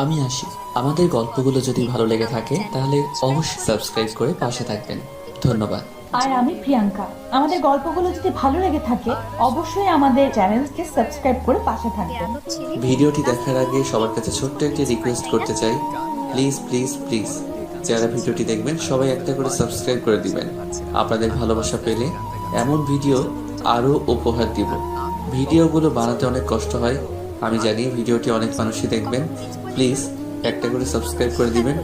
আমি আসি। আমাদের গল্পগুলো যদি ভালো লেগে থাকে তাহলে অবশ্যই সাবস্ক্রাইব করে পাশে থাকবেন। ধন্যবাদ। আর আমি প্রিয়াঙ্কা। আমাদের গল্পগুলো যদি ভালো লেগে থাকে অবশ্যই আমাদের চ্যানেলকে সাবস্ক্রাইব করে পাশে থাকবেন। ভিডিওটি দেখার আগে সবার কাছে ছোট্ট একটি রিকোয়েস্ট করতে চাই, প্লিজ প্লিজ প্লিজ যারা ভিডিওটি দেখবেন সবাই একটা করে সাবস্ক্রাইব করে দিবেন। আপনাদের ভালোবাসা পেলে এমন ভিডিও আরও উপহার দিব। ভিডিওগুলো বানাতে অনেক কষ্ট হয়, আমি জানি। ভিডিওটি অনেক মানুষই দেখবেন, প্লিজ একটা করে সাবস্ক্রাইব করে দিবেন।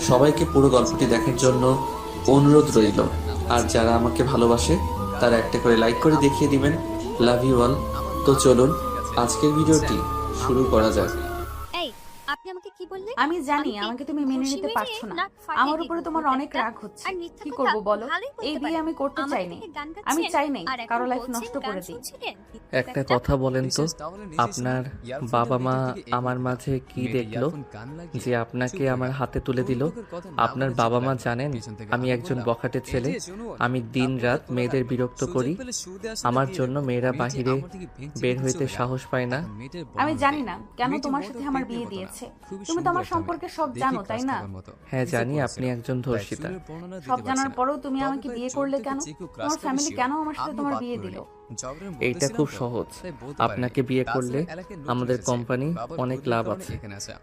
সবাইকে পুরো গল্পটি দেখার জন্য অনুরোধ রইল। আর যারা আমাকে ভালোবাসে তারা একটা করে লাইক করে দেখিয়ে দিবেন। Love you all. তো চলুন আজকের ভিডিওটি শুরু করা যাক। এই, আপনি আমাকে কি বললেন? আমি জানি আমি আমাকে তুমি মেনে খুশি নিতে হয়ে পারছো না। নাক ফাটিয়ে আমার দিব উপরে তোমার অনেক একটা। রাগ হচ্ছে। আর মিথ্যা কি কথা করব বলো? ভালোই বলতে এই বিয়ে পারেন। আমি করতে আমার চাইনি। থেকে গান আমি গাচ্ছেন, চাই নাই আর এখন কারো লাইফ বলছেন নষ্ট গান করে দিই। শুনছিলেন। একটা কথা বলেন তো, আপনার বাবা মা আমার মাঝে কি দেখলো যে আপনাকে আমার হাতে তুলে দিল? আপনার বাবা মা জানেন আমি একজন বখাটে ছেলে, আমি দিন রাত মেয়েদের বিরক্ত করি, আমার জন্য মেয়েরা বাহিরে বের হইতে সাহস পায় না। আমি জানি না কেন তোমার সাথে আমার বিয়ে দিয়েছে। তুমি তো আমার সম্পর্কে সব জানো, তাই না? হ্যাঁ জানি আপনি একজন ধর্ষিতা। সব জানার পরেও তুমি আমাকে বিয়ে করলে কেন? তোমার ফ্যামিলি কেন আমার সাথে তোমার বিয়ে দিল? এইটা খুব সহজ। আপনাকে বিয়ে করলে আমাদের কোম্পানি অনেক লাভ আছে,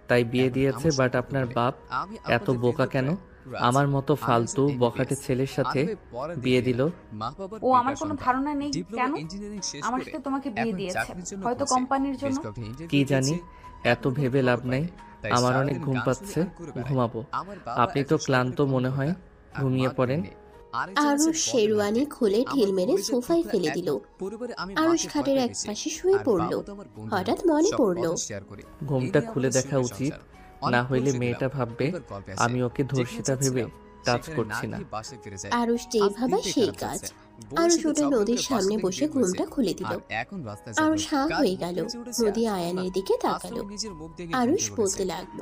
তাই বিয়ে দিয়েছে। বাট আপনার বাপ এত বোকা কেন? আমার মতো ফালতু বখাটে ছেলের সাথে বিয়ে দিল। ও আমার কোনো ধারণা নেই কেন আমার সাথে তোমাকে বিয়ে দিয়েছে। হয়তো কোম্পানির জন্য। কি জানি, এত ভেবে লাভ নাই। আমার অনেক ঘুম পাচ্ছে, ঘুমাবো। আপনি তো ক্লান্ত মনে হয়, ঘুমিয়ে পড়েন। আরুষ শেরওয়ানি খুলে ঢিল মেরে সোফায় ফেলে দিল। আরুষ খাটের এক পাশে শুয়ে পড়ল। হঠাৎ মনে পড়ল, ঘুমটা খুলে দেখা উচিত, না হইলে মেয়েটা ভাববে আমি ওকে ধর্ষিতা ভেবে টাচ করছি না। আরুষ যেই ভাবা সেই কাজ। আরুষ উঠে নদীর সামনে বসে ঘুমটা খুলে দিল। আরুষ হাঁ হয়ে গেল। নদী আয়ানের দিকে তাকালো। আরুষ বলতে লাগলো,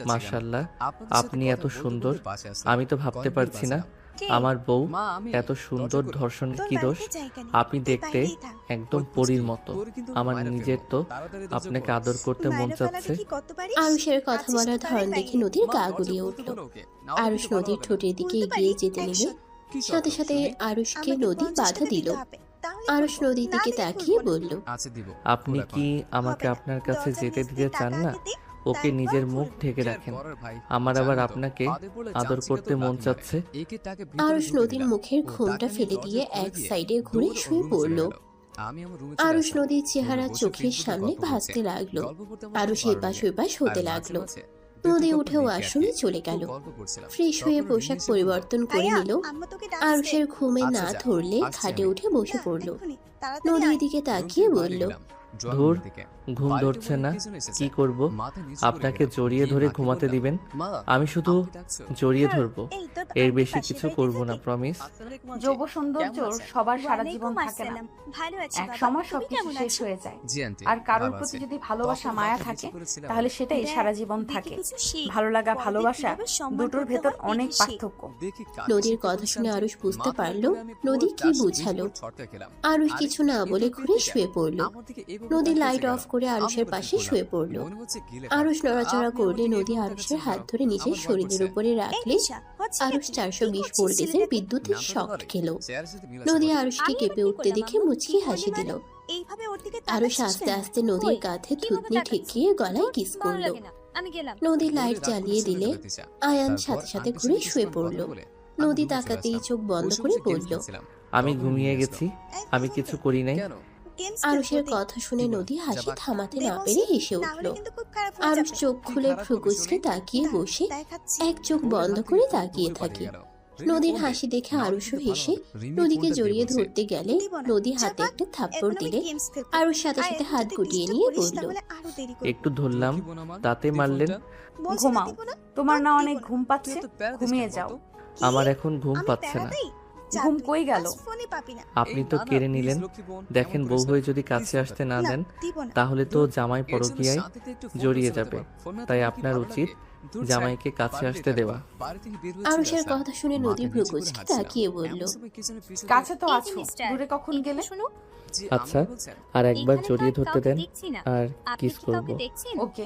মাশাআল্লাহ, আপনি এত সুন্দর, আমি তো ভাবতে পারছি না আমার বউ এত সুন্দর। ধর্ষণের কি দোষ? আপনি দেখতে একদম পরীর মতো। আমার নিজের তো আপনাকে আদর করতে মন চাচ্ছে। আরুষের কথা বলার ধরন দেখে নদীর গা গুলিয়ে উঠল। আরুষ নদীর ঠোঁটের দিকে এগিয়ে যেতে নিলে সাথে সাথে আরুষকে নদী বাধা দিল। আরুষ নদীর দিকে তাকিয়ে বলল, আপনি কি আমাকে আপনার কাছে যেতে দিতে চান না? ওকে নিজের মুখ ঢেকে রাখেন, আমার আবার আপনাকে আদর করতে মন চাচ্ছে। আরুষ নদীর মুখের ঘুমটা ফেলে দিয়ে এক সাইডে ঘুরে শুয়ে পড়ল। আরুষ নদীর চেহারা চোখের সামনে ভাসতে লাগলো। আরুষ এপাশ ওপাশ হতে লাগলো। নদী উঠে ওয়াশরুমে চলে গেল। ফ্রেশ হয়ে পোশাক পরিবর্তন করে নিল। আরুষের ঘুমে না ধরলে খাটে উঠে বসে পড়ল। নদীর দিকে তাকিয়ে বলল, ধুর, ঘুম ধরছে না, কি করব? আপনাকে জড়িয়ে ধরে ঘুমাতে দিবেন? আমি শুধু জড়িয়ে ধরবো, এর বেশি কিছু করব না, প্রমিস। যৌব সৌন্দর্য সবার সারা জীবন থাকে না। ভালো আছি এক বাবা, সময় তুমি সবকিছু কেমন শেষ আছো? হয়ে যায়। আর কারোর প্রতি যদি ভালোবাসা মায়া থাকে তাহলে সেটাই সারা জীবন থাকে। ভালো লাগা ভালোবাসা দুটোর ভেতর অনেক পার্থক্য। নদীর কথা শুনে আরুষ বুঝতে পারলো নদী কি বুঝালো। আরুষ কিছু না বলে ঘুরে শুয়ে পড়ল। নদী লাইট অফ করে আরুষের পাশে শুয়ে পড়ল। আরুষ নড়াচড়া করলে নদী আরুষের হাত ধরে নিজের শরীরের উপরে রাখলে আরুষ 420 ভোল্টেজের বিদ্যুতের শক খেল। নদী আরুষকে কেঁপে উঠতে দেখে মুচকি হাসি দিল। এইভাবে ওর দিকে আরুষ আস্তে আস্তে নদীর কাঁধে থুতনি ঠেকিয়ে গলায় কিস করলো। আমি গেলাম। নদী লাইট জ্বালিয়ে দিলে আয়ান সাথে সাথে ঘুরে শুয়ে পড়ল। নদী তাকাতেই চোখ বন্ধ করে পড়ল। আমি ঘুমিয়ে গেছি, আমি কিছু করি নাই। আরুষের কথা শুনে নদী হাসি থামাতে না পেরে হেসে উঠল। আরুষ চোখ খুলে ভ্রুকুচকে তাকিয়ে বসে এক চোখ বন্ধ করে তাকিয়ে থাকে। নদীর হাসি দেখে আরুষও হেসে নদীকে জড়িয়ে ধরতে গেলে নদী হাতে একটা থাপ্পড় দিলে আরুষ সাথে সাথে হাত গুটিয়ে নিয়ে বলল, একটু ধরলাম, তাতে মারলেন? ঘুমাও, তোমার না অনেক ঘুম পাচ্ছে, ঘুমিয়ে যাও। আমার এখন ঘুম পাচ্ছে না। ঘুম কই গেল? আপনি তো কেড়ে নিলেন। দেখেন, বউ হয়ে যদি কাছে আসতে না দেন তাহলে তো জামাই পরকীয়ায় জড়িয়ে যাবে। তাই আপনার উচিত জামাইকে কাছে আসতে দেওয়া। আরুষের কথা শুনে নদী ভ্রুকুচকে তাকিয়ে বলল, কাছে তো আছো, দূরে কখন গেলে? শুনো, আচ্ছা, আর একবার জড়িয়ে ধরতে দেন আর কিস করব। ওকে।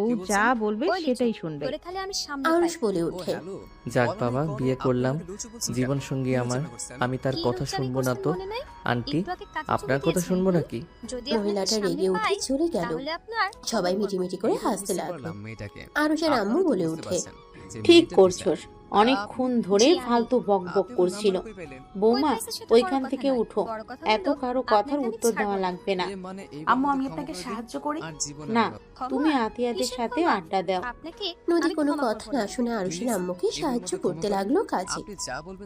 বউ যা বলবে সেটাই শুনবে। তোরে খালি আমি সামনে আরুষ পাই। বলে ওঠে। যাক বাবা, বিয়ে করলাম, জীবন সঙ্গী আমার, আমি তার কি কথা লুচ্চামি শুনবো না করছেন তো? মনে নাই? আন্টি, একটু আগে কাকে আপনার চুমু কথা দিয়েছেন? শুনবো নাকি? যদি মহিলাটা আপনাকে রেগে সামনে উঠে পাই, চলে গেল। তাহলে আপনার সবাই মিটিমিটি করে হাসতে লাগলো। আরুষের আম্মু বলে ওঠে। ঠিক করছস, অনেকক্ষণ ধরে জি, আমি- ফালতু বক বক করছিল। বৌমা, ওই মেসের সাথে ওইখান বড় থেকে কথা নয়। উঠো, বড় কথা এত হলো, কারো আপনাকে কথার আমি উত্তর ছাড়বো দেওয়া না। লাগবে না। আম্মু, আমি আপনাকে সাহায্য করি? না, ক্ষমা? তুমি আতিয়াদের কিসের সাথে ক্ষমা? আড্ডা দাও। আপনাকে নদী আমি কোনো ক্ষমা কথা করবো না শুনে আরুষের আম্মুকে সাহায্য করতে লাগলো কাজে।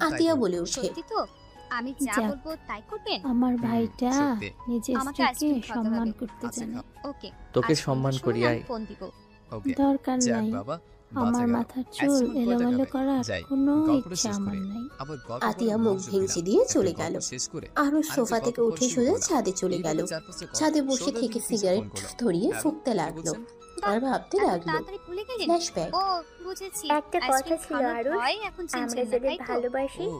আতিয়া বলে ওঠে। সত্যি তো? আমি যা যাক। বলবো তাই করবেন? আমার ভাইটা নিজের আমাকে স্ত্রীকে আইসক্রিম খাওয়াতে সম্মান হবে। করতে জানে। ওকে। তোকে আজ সম্মান সন্ধ্যার করি, সময় আয়। আমি ফোন দিব। দরকার নাই, আমার মাথার চুল এলোমেলো করার কোনো ইচ্ছা আমার নাই। আতিয়া মুখ ভেঙচি দিয়ে চলে গেল। আরুষ সোফা থেকে উঠে সোজা ছাদে চলে গেল। ছাদে বসে থেকে সিগারেট ধরিয়ে ফুঁকতে লাগলো আর ভাবতে এত লাগলো। তাড়াতাড়ি ভুলে গেলেন? ফ্ল্যাশব্যাক। ও, বুঝেছি। একটা কথা আইসক্রিম ছিল খাওয়ানোর আরুষ, ভয় এখন আমরা চিনছেন না, যদি তাই তো? ভালোবাসি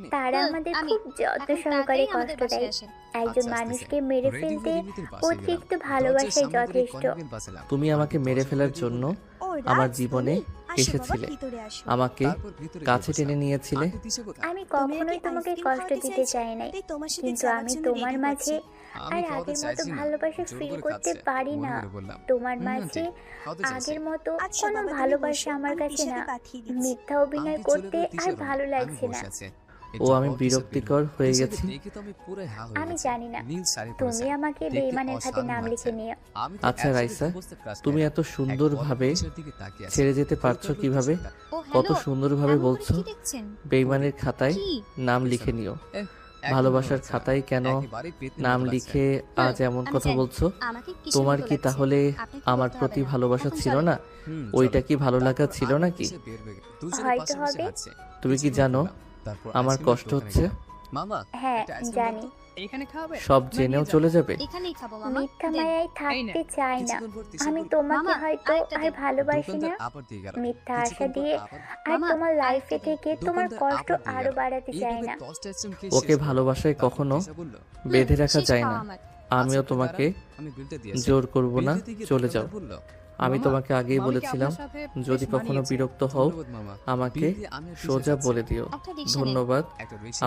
তারা আমাদের আমি খুব যত্ন এখন সহকারে তাড়াতাড়ি আমাদের কষ্ট দেয়। বাসায় আসেন। একজন মানুষকে মেরে ফেলতে অতিরিক্ত ভালোবাসাই যথেষ্ট। তুমি আমাকে মেরে ফেলার জন্য ও আমার রাজ, জীবনে তুমি? এসেছিলে, আমাকে কাছে টেনে নিয়েছিলে। আমি কখনোই তোমাকে কষ্ট দিতে চাই নাই, কিন্তু আমি তোমার মাঝে আর আগের মতো ভালোবাসা ফিল করতে পারি না। তোমার মাঝে আগের মতো কোনো ভালোবাসা আমার কাছে না। মিথ্যা অভিনয় করতে আর ভালো লাগছে না। ও আমি বিরক্তিকর হয়ে গেছি। আমি জানি না, তুমি আমাকে বেঈমানের হাতে নাম লিখে নিও। আচ্ছা রাইসা, তুমি এত সুন্দরভাবে ছেড়ে যেতে পারছো কিভাবে? কত সুন্দরভাবে বলছো বেঈমানের খাতায় নাম লিখে নিও। ভালোবাসার খাতায় কেন নাম লিখে আজ এমন কথা বলছো? তোমার কি তাহলে আমার প্রতি ভালোবাসা ছিল না? ওইটা কি ভালো লাগা ছিল নাকি? হয়তো হবে। তুমি কি জানো আমার কষ্ট হচ্ছে? হ্যাঁ জানি। সব জেনেও চলে যাবে? মিথ্যা মায়ায় থাকতে চাই না। আমি তোমাকে হয়তো আর ভালোবাসি না। মিথ্যা আশা দিয়ে আর তোমার লাইফে থেকে তোমার কষ্ট আরো বাড়াতে চাই না। ওকে ভালোবাসায় কখনো বেঁধে রাখা যায় না। আমিও তোমাকে জোর করব না, চলে যাও। আমি তোমাকে আগেই বলেছিলাম, যদি কখনো বিরক্ত হও আমাকে সোজা বলে দিও। ধন্যবাদ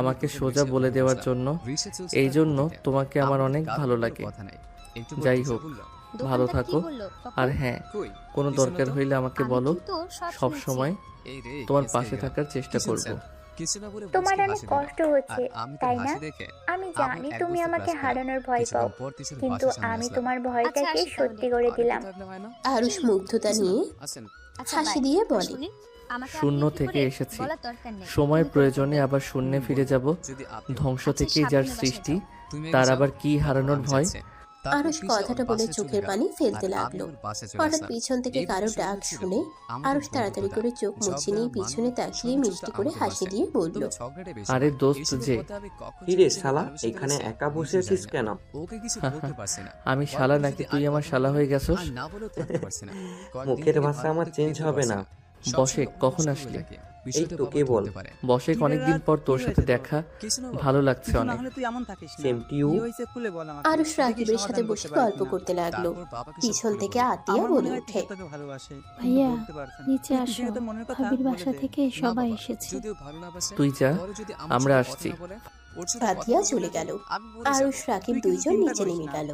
আমাকে সোজা বলে দেওয়ার জন্য। এই জন্য তোমাকে আমার অনেক ভালো লাগে। যাই হোক, ভালো থাকো। আর হ্যাঁ, কোনো দরকার হইলে আমাকে বলো, সব সময় তোমার পাশে থাকার চেষ্টা করব। তোমার অনেক কষ্ট হচ্ছে তাই না? আমি জানি তুমি আমাকে হারানোর ভয় পাও, কিন্তু আমি তোমার ভয়টাকে সত্যি করে দিলাম। আরুষ মুগ্ধতা নিয়ে হাসি দিয়ে বলে, শূন্য থেকে এসেছি, সময়ের প্রয়োজনে আবার শূন্যে ফিরে যাব। ধ্বংস থেকে যার সৃষ্টি, তার আবার কি হারানোর ভয়? আরুষ কথাটা বলে চোখের পানি ফেলতে লাগলো। হঠাৎ পিছন থেকে কারো ডাক শুনে আরুষ তাড়াতাড়ি করে চোখ মুছে নিয়ে পিছনে তাকিয়ে মিষ্টি করে হাসি দিয়ে বলল, আরে দোস্ত যে। কিরে শালা, এখানে একা বসে আছিস কেন? আমি শালা নাকি তুই আমার শালা হয়ে গেছস? মুখের ভাষা আমার চেঞ্জ হবে না। বসে কখন আসলি? এই তো কেবল। বসে অনেকদিন পর তোর সাথে দেখা, ভালো লাগছে অনেক। Same to you. আরুষ রাকিবের সাথে বসে গল্প করতে লাগলো। পিছন থেকে আতিয়া বলে ওঠে, ভাইয়া নিচে আসো, ভাবির বাসা থেকে সবাই এসেছে। তুই যা, আমরা আসছি। আতিয়া চলে গেল। আরুষ রাকিব দুইজন নিচে নেমে গেল।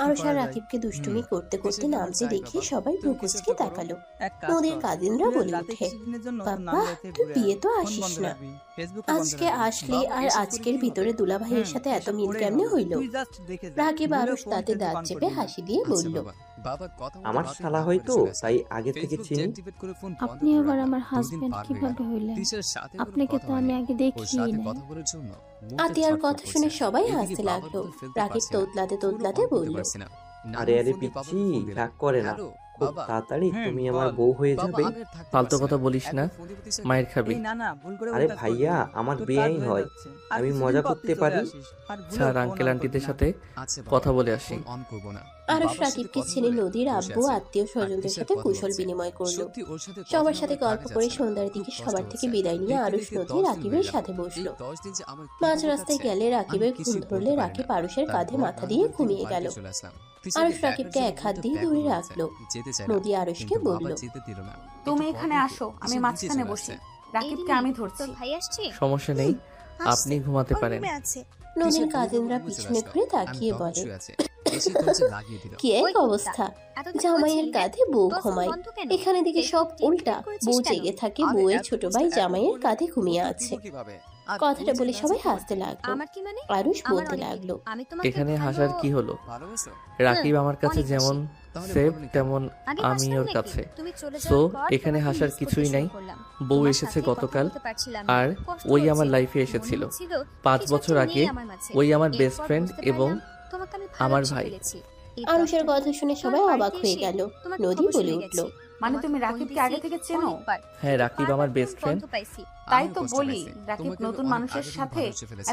আরুষ আর রাকিবকে দুষ্টুমি করতে করতে নামতে দেখে সবাই ভ্রুকুচকে তাকালো। নদীর কাজিনরা বলে ওঠে, বাবা তুই বিয়ে তো আসিস না, আজকে আসলি আর আজকের ভিতরে দুলাভাইয়ের সাথে এত মিল কেমনে হইল? রাকিব আরুষ তাতে দাঁত চেপে হাসি দিয়ে বলল, আমার শালা হয়তো, তাই আগে থেকে চিনি। আপনি আবার আমার হাজবেন্ড কিভাবে হইলেন? আপনাকে তো আমি আগে দেখিই নাই। আতিয়ার কথা শুনে সবাই হাসতে লাগলো। রাকিব তোতলাতে তোতলাতে বলল, আরে আরে পিচ্ছি, রাগ করে না, খুব তাড়াতাড়ি তুমি আমার বউ হয়ে যাবে। ফালতু কথা বলিস না, মায়ের খাবি। আরে ভাইয়া, আমার বেআইন হয়, আমি মজা করতে পারি। স্যার আঙ্কেল আন্টিদের সাথে কথা বলে আসি। আরুষ রাকিবকে ছেড়ে নদীর আব্বু আত্মীয় স্বজনদের সাথে কুশল বিনিময় করলো। সবার সাথে গল্প করে সন্ধ্যার দিকে সবার থেকে বিদায় নিয়ে আরুষ নদী রাকিবের সাথে বসলো। মাঝ রাস্তায় গেলে রাকিবের ঘুম ধরলে রাকিব আরুষের কাঁধে মাথা দিয়ে ঘুমিয়ে গেল। আরুষ রাকিবকে এক হাত দিয়ে দূরে রাখলো। নদী আরুষকে বলল, তুমি এখানে আসো, আমি মাঝখানে বসি, রাকিবকে আমি ধরছি। সমস্যা নেই, আপনি ঘুমাতে পারেন। নদীর কাজিনরা পিছনে ঘুরে তাকিয়ে বলে, কি এক অবস্থা, জামাইয়ের কাঁধে বউ ঘুমায়, এখানে দিকে সব উল্টা, বউ জেগে থাকে, বউয়ের ছোট ভাই জামাইয়ের কাঁধে ঘুমিয়ে আছে। কথাটা বলে সবাই হাসতে লাগলো। আরুষ বলতে লাগলো, এখানে হাসার কি হলো? রাকিব আমার কাছে যেমন সেফ তেমন আমি ওর কাছে, সো এখানে হাসার কিছুই নাই। বউ এসেছে গতকাল, আর ওই আমার লাইফে এসেছিল 5 বছর আগে। ওই আমার বেস্ট ফ্রেন্ড এবং আমার ভাই। আরুষের কথা শুনে সবাই অবাক হয়ে গেল। নদী বলে উঠলো, মানে তুমি রাকিবকে আগে থেকে চেনো? হ্যাঁ, রাকিব আমার বেস্ট ফ্রেন্ড। তাই তো বলি, রাকিব নতুন মানুষের সাথে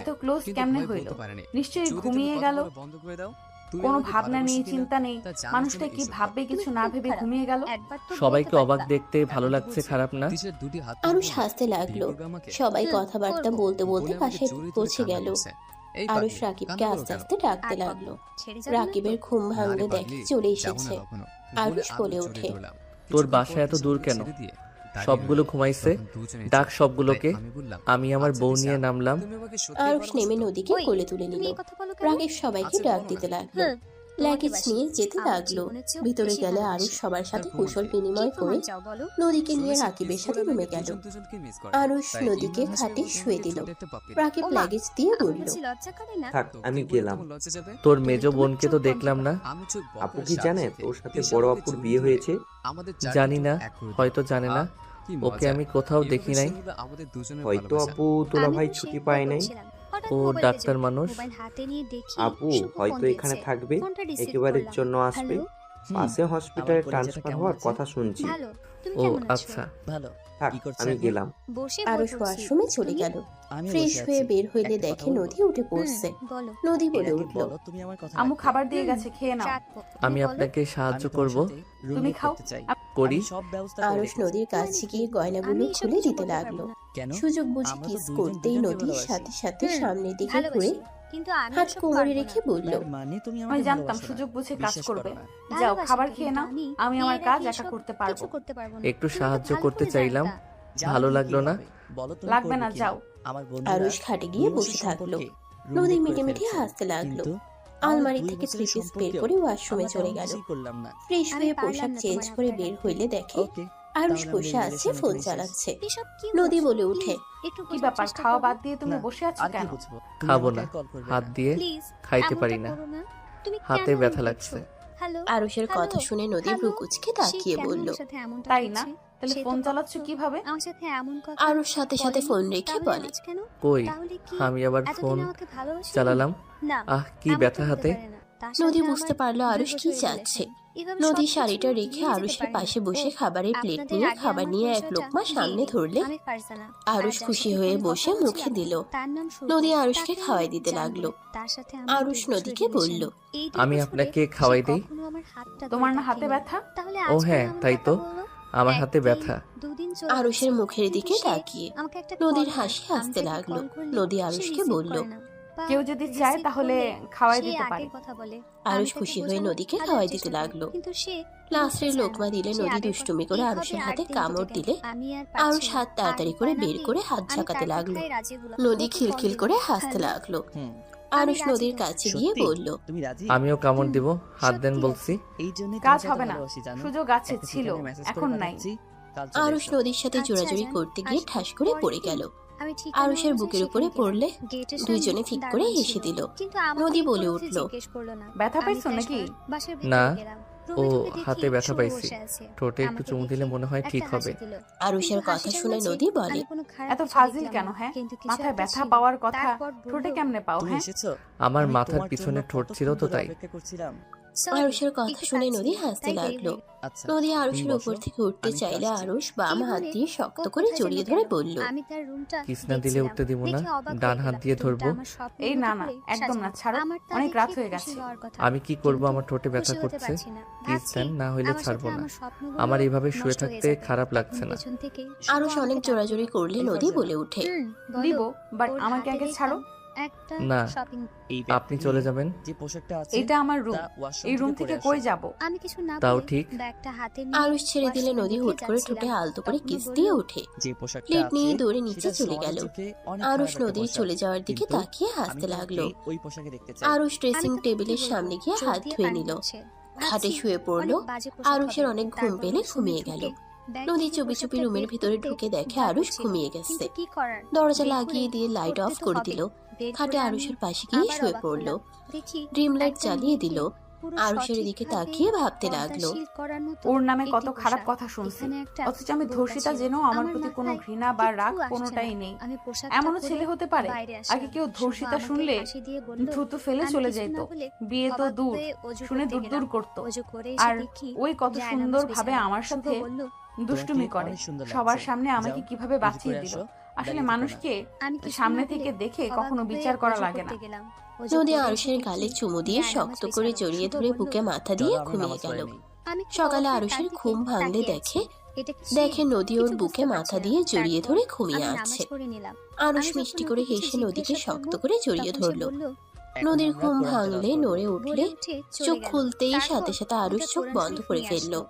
এত ক্লোজ কেমনে হইলো? নিশ্চয়ই ঘুমিয়ে গেল, কোনো ভাবনা নেই, চিন্তা নেই, মানুষটা কি ভাববে কিছু না ভেবে ঘুমিয়ে গেল। সবাইকে অবাক দেখতে ভালো লাগছে, খারাপ না? আরুষ হাসতে লাগলো। সবাই কথাবার্তা বলতে বলতে বাসায় পৌঁছে গেল। আরুষ রাকিবকে আস্তে আস্তে ডাকতে লাগলো। রাকিবের ঘুম ভাঙলে দেখে চলে এসেছে। আরুষ বলে ওঠে, তোর বাসা এত দূর কেন? সবগুলো ঘুমাইছে, ডাক সবগুলোকে। আমি আমার বউ নিয়ে নামলাম। আরুষ নেমে নদীকে কোলে তুলে নিল। রাকিব সবাইকে ডাক দিতে লাগলো। লাগেজ নিয়ে যেতে লাগলো। ভিতরে গেলে আরুষ সবার সাথে কুশল বিনিময় করে নদীকে নিয়ে রাকিবের সাথে রুমে গেল। আরুষ নদীকে খাটে শুয়ে দিল। রাকিব লাগেজ দিয়ে বলল, থাক আমি গেলাম। তোর মেজো বোনকে তো দেখলাম না। আপু কি জানে তোর সাথে বড় আপুর বিয়ে হয়েছে? জানি না, হয়তো জানে না। ওকে আমি কোথাও দেখি নাই। হয়তো আপু তোলা ভাই ছুটি পায় নাই। ও ডাক্তার মানুষ। আপু হয়তো এখানে থাকবে, একেবারের জন্য আসবে। পাশে হসপিটালে ট্রান্সফার হওয়ার কথা শুনছি। ও আচ্ছা, থাক আমি গেলাম। আরুষ ওয়াশরুমে চলে গেল। ফ্রেশ হয়ে বের হইলে দেখে নদী উঠে পড়ছে। নদী বলে উঠল, আম্মু খাবার দিয়ে গেছে, খেয়ে নাও। আমি আপনাকে সাহায্য করব। তুমি খাও। করি। আরুষ নদীর কাছে গিয়ে গয়নাগুলো খুলে দিতে লাগলো। সুযোগ বুঝে কিস করতেই নদীর সাথে সাথে সামনের দিকে ঘুরে হাত কোমরে রেখে বলল, আমি জানতাম সুযোগ বুঝে কাজ করবে। যাও খাবার খেয়ে নাও, আমি আমার কাজ একা করতে পারবো। একটু সাহায্য করতে চাইলাম, ভালো লাগলো না। লাগবে না, যাও। আরুষ খাটে গিয়ে বসে থাকলো। নদী মিটে মিটে হাসতে লাগলো। আলমারি থেকে থ্রি পিস বের করে ওয়াশরুমে চলে গেল। ফ্রেশ হয়ে পোশাক চেঞ্জ করে বের হইলে দেখে আরুষ বসে আছে, ফোন চালাচ্ছে। নদী বলে উঠে, কি ব্যাপার, খাওয়া বাদ দিয়ে তুমি বসে আছো কেন? খাবো না, হাত দিয়ে খাইতে পারি না, হাতে ব্যথা লাগছে। আরুষের কথা শুনে নদী ভ্রু কুঁচকে তাকিয়ে বলল, তাই না? তাহলে ফোন চালাচ্ছ কিভাবে? আরুষ সাথে সাথে ফোন রেখে বলে, কই, আমি আবার ফোন চালালাম। কি ব্যথা হাতে। নদী বুঝতে পারলো আরুষ কি চাচ্ছে। নদী শাড়িটা রেখে আরুষের পাশে বসে খাবারের প্লেট নিয়ে খাবার নিয়ে এক লোকমা সামনে ধরলে আরুষ খুশি হয়ে বসে মুখে দিল। নদী আরুষকে খাওয়াই দিতে লাগলো। আরুষ নদীকে বলল, আমি আপনাকে খাওয়াই দেই। তোমার না হাতে ব্যথা? ও হ্যাঁ, তাই তো, আমার হাতে ব্যথা। আরুষের মুখের দিকে তাকিয়ে নদীর হাসি আসতে লাগলো। নদী আরুষকে বলল, কেউ যদি চায় তাহলে খাওয়াই দিতে পারে। আরুষ খুশি হয়ে নদীকে খাওয়াই দিতে লাগলো। লাস্টের লোকমা দিলে নদী দুষ্টুমি করে আরুষের হাতে কামড় দিলে আরুষ হাত তাড়াতাড়ি করে বের করে হাত ঝাঁকাতে লাগলো। নদী খিলখিল করে হাসতে লাগলো। আরুষ নদীর কাছে গিয়ে বলল, আমিও কামড় দিব, হাত দেন বলছি। কাজ হবে না, সুযোগ আছে, ছিল, এখন নাই। আরুষ নদীর সাথে জোরাজুরি করতে গিয়ে ঠাস করে পড়ে গেল। আরুষের বুকের উপরে পড়লে দুইজনে ঠিক করে হেসে দিল। নদী বলে উঠল, ব্যথা পাইছো নাকি? না, ও হাতে ব্যথা পাইছি, ঠোঁটে একটু চুমু দিলে মনে হয় ঠিক হবে। আরুষের কথা শুনে নদী বলে, এত ফাজিল কেন? হ্যাঁ, মাথায় ব্যথা পাওয়ার কথা ঠোঁটে কেমনে পাও? হ্যাঁ, আমার মাথার পিছনে ঠোঁট ছিল তো তাই। আরুষের কথা শুনে নদী হাসতে লাগলো। নদী আরুষের উপর থেকে উঠতে চাইলে আরুষ বাম হাত দিয়ে শক্ত করে জড়িয়ে ধরে বলল, কিসনা দিলে উঠতে দিব না, ডান হাত দিয়ে ধরবো। এই না না, একদম না, ছাড়ো, অনেক রাত হয়ে গেছে। আমি কি করব, আমার ঠোঁটে ব্যথা করছে। কিসনা না হইলে ছাড়বো না। আমার এইভাবে শুয়ে থাকতে খারাপ লাগছে না। আরুষ অনেক জোরাজোরি করলে নদী বলে উঠে, দিব, বাট আমাকে আগে ছাড়ো। না, আপনি চলে যাবেন। এটা আমার রুম, এই রুম থেকে কই যাব? তাও ঠিক। আরুষ ছেড়ে দিলে নদী হুট করে ঠোঁটে আলতো করে কিস দিয়ে উঠে প্লেট নিয়ে দৌড়ে নিচে চলে গেল। আরুষ নদীর চলে যাওয়ার দিকে তাকিয়ে হাসতে লাগলো। আরুষ ড্রেসিং টেবিলের সামনে গিয়ে হাত ধুয়ে নিল। খাটে শুয়ে পড়লো। আরুষের অনেক ঘুম পেলে ঘুমিয়ে গেল। নদী চুপি চুপি রুমের ভিতরে ঢুকে দেখে আরুষ ঘুমিয়ে গেছে। দরজা লাগিয়ে দিয়ে লাইট অফ করে দিল। খাটে আরুষের পাশে গিয়ে শুয়ে পড়লো। ড্রিম লাইট জ্বালিয়ে দিল। আরুষের দিকে তাকিয়ে ভাবতে লাগলো, ওর নামে কত খারাপ কথা শুনছি, অথচ আমি ধর্ষিতা জেনেও আমার প্রতি কোনো ঘৃণা বা রাগ কোনোটাই নেই। এমনও ছেলে হতে পারে, আগে কেউ ধর্ষিতা শুনলে থুতু ফেলে চলে যেত, বিয়ে তো দূর, শুনে দূর দূর করতো। আর ওই কত সুন্দর ভাবে আমার সাথে দুষ্টুমি করে, সবার সামনে আমাকে কিভাবে বাঁচিয়ে দিল। আসলে মানুষকে সামনে থেকে দেখে কখনো বিচার করা লাগে না। নদী আরুষের গালে চুমু দিয়ে শক্ত করে জড়িয়ে ধরে বুকে মাথা দিয়ে ঘুমিয়ে গেল। সকালে আরুষের ঘুম ভাঙলে দেখে নদী ওর বুকে মাথা দিয়ে জড়িয়ে ধরে ঘুমিয়ে আছে। আরুষ মিষ্টি করে হেসে নদীকে শক্ত করে জড়িয়ে ধরলো। নদীর ঘুম ভাঙলে নড়ে উঠলে চোখ খুলতেই সাথে সাথে আরুষ চোখ বন্ধ করে ফেললো।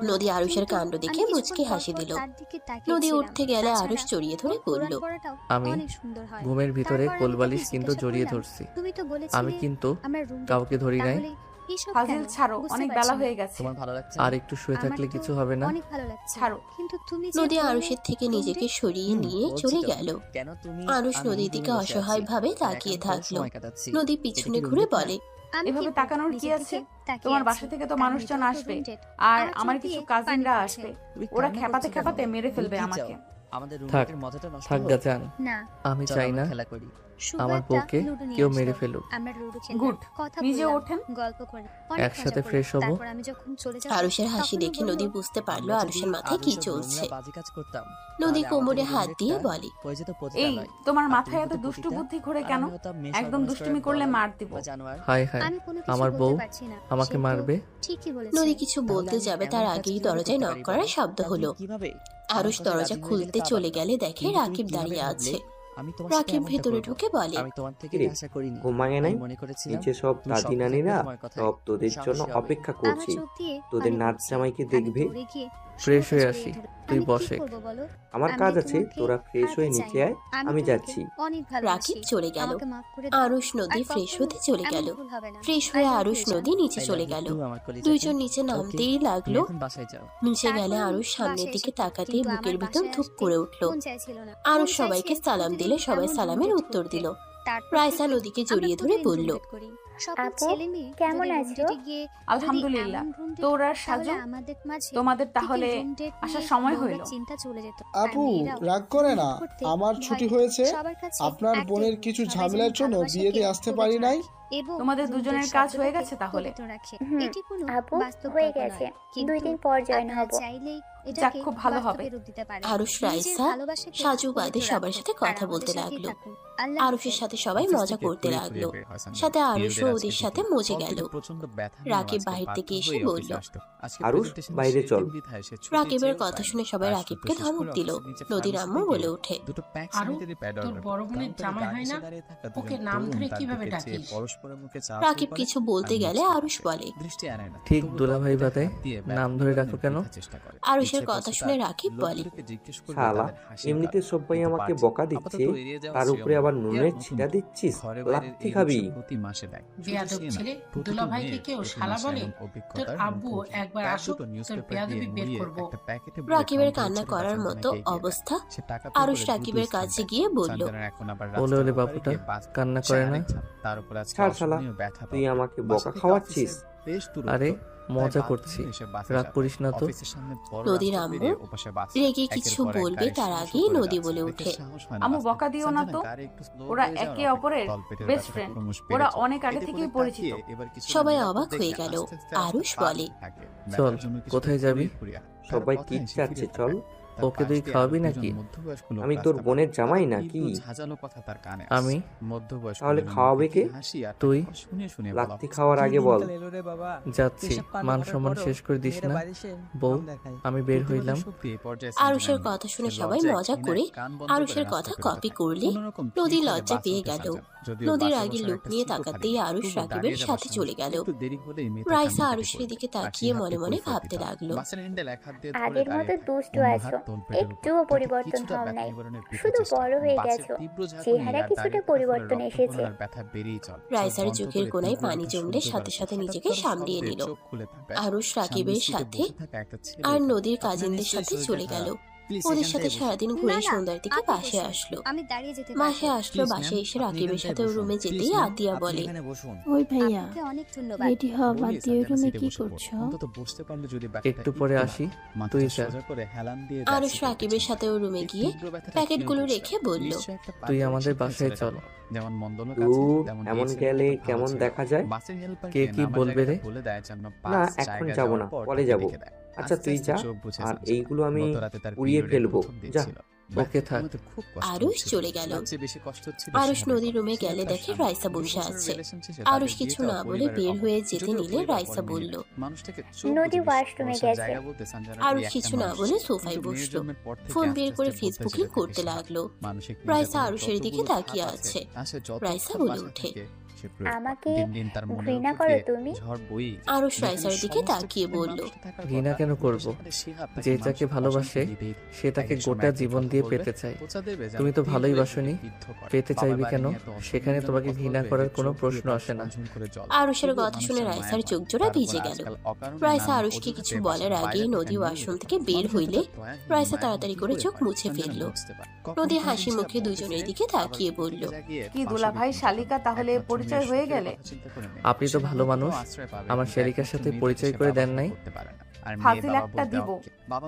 নদী আরুষের কাণ্ড দেখে মুচকি হাসি দিল। নদী উঠতে গেলে আরুষ জড়িয়ে ধরে বলল, আমি ঘুমের ভিতরে কোলবালিশ কিন্তু জড়িয়ে ধরছি। আমি কিন্তু কাউকে ধরি নাই। ফাজিল ছাড়ো, অনেক বেলা হয়ে গেছে। আর একটু শুয়ে থাকলে কিছু হবে না? ছাড়ো। নদী আরুষের থেকে নিজেকে সরিয়ে নিয়ে চলে গেল। আরুষ নদীর দিকে অসহায় ভাবে তাকিয়ে থাকলো। নদী পিছনে ঘুরে বলে, এভাবে তাকানোর কি আছে? তোমার বাসা থেকে তো মানুষজন আসবে, আর আমার কিছু কাজিনরা আসবে। ওরা খেপাতে খেপাতে মেরে ফেলবে আমাকে। থাক থাক গা যান। আমি চাই না আমার বউকে কেউ মেরে ফেলুক। গুড, নিজে ওঠেন, একসাথে ফ্রেশ হবো। আরুষের হাসি দেখে নদী বুঝতে পারলো আরুষের মাথায় কি চলছে। নদী কোমরে হাত দিয়ে বলে, এই তোমার মাথায় এত দুষ্টু বুদ্ধি ঘোরে কেন? একদম দুষ্টুমি করলে মার দিব। হায় হায়, আমার বউ আমাকে মারবে। নদী কিছু বলতে যাবে তার আগেই দরজায় নক করার শব্দ হলো। আরুষ দরজা খুলতে চলে গেলে দেখে রাকিব দাঁড়িয়ে আছে। রাকিব ভেতরে ঢুকে বলে, ঘুমায় নাই? নিচে সব দাদি নানিরা সব তোদের জন্য অপেক্ষা করছি। তোদের নাচ জামাইকে দেখবে। ফ্রেশ হয়ে আসি, তুই বসে। আমার কাজ আছে, তোরা ফ্রেশ হয়ে নিচে আয়, আমি যাচ্ছি। রাকিব চলে গেল। আরুষ নদী ফ্রেশ হতে চলে গেল। ফ্রেশ হয়ে আরুষ নদী নিচে চলে গেল। দুইজন নিচে নামতেই লাগলো। নিচে গেলে আরুষ সামনের দিকে তাকাতেই বুকের ভিতর ধুপ করে উঠলো। আরুষ সবাইকে সালাম দিলে সবাই সালামের উত্তর দিল। রাইসা নদীকে জড়িয়ে ধরে বলল, আপু কেমন আছো? আলহামদুলিল্লাহ। তোরা সাজু, তোমাদের তাহলে আসার সময় হইল। আপু রাগ করে না, আমার ছুটি হয়েছে। আপনার বোনের কিছু ঝামেলার জন্য বিয়েতে আসতে পারি নাই। তোমাদের দুজনের কাজ হয়ে গেছে তাহলে? আপু হয়ে গেছে, 2 দিন পর জয়েন হব। যাক, খুব ভালো হবে। আরুষ রাইসা সাজু বাদে সবার সাথে কথা বলতে লাগলো। আরুষের সাথে সবাই মজা করতে লাগলো। সাথে আরুষও ওদের সাথে মজে গেল। রাকিব বাহির থেকে এসে বলল, আরুষ বাইরে চল। রাকিবের কথা শুনে সবাই রাকিবকে ধমক দিল। নদীর আম্মু বলে ওঠে, তোর বড় বোনের জামাই হয় না, ওকে নাম ধরে কিভাবে ডাকিস? রাকিব কিছু বলতে গেলে আরুষ বলে, ঠিক দুলাভাই বাদে নাম ধরে ডাকো কেন? আরুষের কথা শুনে রাকিব বলে, শালা, এমনিতে সবাই আমাকে বকা দিচ্ছে, তার উপরে আবার নুনের ছিটা দিচ্ছিস, লাথি খাবি। বেয়াদব ছেলে, দুলাভাইকে কেউ শালা বলে? তোর আব্বু একবার আসুক, তোর বেয়াদবি বের করব। রাকিবের কান্না করার মতো অবস্থা। আরুষ রাকিবের কাছে গিয়ে বলল, ওলে ওলে বাবুটা কান্না করে না। ছাড় শালা, তুই আমাকে বকা খাওয়াচ্ছিস। আরে মজা করছি, রাগ করিস না তো। নদীর আম্মু রেগে কিছু বলবে তার আগেই নদী বলে ওঠে, আম্মু বকা দিও না তো, ওরা একে অপরের বেস্ট ফ্রেন্ড, ওরা অনেক আগে থেকেই পরিচিত। সবাই অবাক হয়ে গেল। আরুষ বলে, চল, কোথায় যাবি? সবাই কি চাচ্ছে, চল। ওকে তুই খাওয়াবি নাকি? আমি তোর বোনের জামাই নাকি? আমি তাহলে খাওয়াবে কে? তুই। লাত্তি খাওয়ার আগে বল। যাচ্ছি, মান সম্মান শেষ করে দিস না বউ। আমি বের হইলাম। আরুষের কথা শুনে সবাই মজা করে আরুষের কথা কপি করলে নদী লজ্জা পেয়ে গেল। নদীর আগে লুক নিয়ে তাকাতেই আরুষ রাকিবের সাথে চলে গেল। রাইসা আরুষের দিকে তাকিয়ে মনে মনে ভাবতে লাগলো, আগের মতো দুষ্টু আছো, একটুও পরিবর্তন হও নাই, শুধু বড় হয়ে গেছো, চেহারা কিছুটা পরিবর্তন এসেছে। রাইসার চোখের কোনায় পানি জমলে সাথে সাথে নিজেকে সামলিয়ে নিল। আরুষ রাকিবের সাথে আর নদীর কাজিনদের সাথে চলে গেল। ওদের সাথে সারাদিন ঘুরে সন্ধ্যার দিকে বাসায় আসলো। বাসায় এসে রাকিবের সাথে রুমে যেতেই আতিয়া বলে, ওই ভাইয়া, রেডি হও, আত্মীয় রুমে কি করছো? একটু পরে আসি, তুই যা। আরুষ রাকিবের সাথে রুমে গিয়ে প্যাকেটগুলো রেখে বলল, তুই আমাদের বাসায় চল। এমন গেলে কেমন দেখা যায়? কে কি বলবে রে? না, এখন যাবো না, পরে যাবো। আচ্ছা তুই যা, আর এইগুলো আমি উড়িয়ে ফেলবো, যা। ওকে থাক। আরুষ চলে গেল। আরুষ নদীর রুমে গেলে দেখে রাইসা বসে আছে। আরুষ কিছু না বলে বের হয়ে যেতে নিলে রাইসা বলল, নদী ওয়াশরুমে গেছে। আরুষ কিছু না বলে সোফায় বসলো। ফোন বের করে ফেসবুকিং করতে লাগলো। রাইসা আরুষের দিকে তাকিয়ে আছে। রাইসা বলে ওঠে, আমাকে ঘৃণা করো তুমি? আরুষ রাইসার দিকে তাকিয়ে বলল, ঘৃণা কেন করব? যে যাকে ভালোবাসে সে তাকে গোটা জীবন দিয়ে পেতে চায়। তুমি তো ভালোই বাসনি, পেতে চাইবে কেন? সেখানে তোমাকে ঘৃণা করার কোনো প্রশ্ন আসে না। আরুষের কথা শুনে রাইসার চোখ জোড়া ভিজে গেল। রাইসা আরুষকে কিছু বলার আগেই নদী ওয়াশরুম থেকে বের হইলে রাইসা তাড়াতাড়ি করে চোখ মুছে ফেললো। নদী হাসি মুখে দুজনের দিকে তাকিয়ে বলল, কি দুলাভাই শালিকা, তাহলে পরিচয় হয়ে গেলে? আপনি তো ভালো মানুষ, আমার শালিকার সাথে পরিচয় করে দেন নাই। ফাজিল একটা দিব,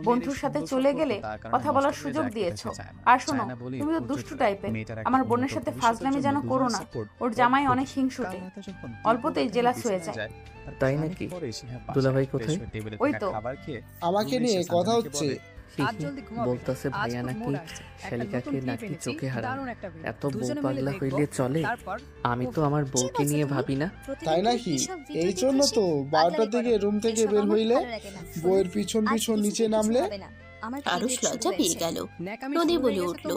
বন্ধুর সাথে চলে গেলে কথা বলার সুযোগ দিয়েছো। আর শোনো, তুমি তো দুষ্টু টাইপের, আমার বোনের সাথে ফাজলামি যেন করো না। ওর জামাই অনেক হিংসুটে, অল্পতেই জেলাস হয়ে যায়। তাই নাকি? দুলাভাই কোথায়? ওই তো আমাকে নিয়ে কথা হচ্ছে। বলতেছে ভাইয়া নাকি শালিকাকে নাকি চোখে হারান। এত বউ পাগলা হইলে চলে? আমি তো আমার বউকে নিয়ে ভাবি না। তাই নাকি? এই জন্য তো 12টার দিকে রুম থেকে বের হইলে, বইয়ের পিছন পিছন নিচে নামলে। আরুষ লজ্জা পেয়ে গেল। নদী বলে উঠল,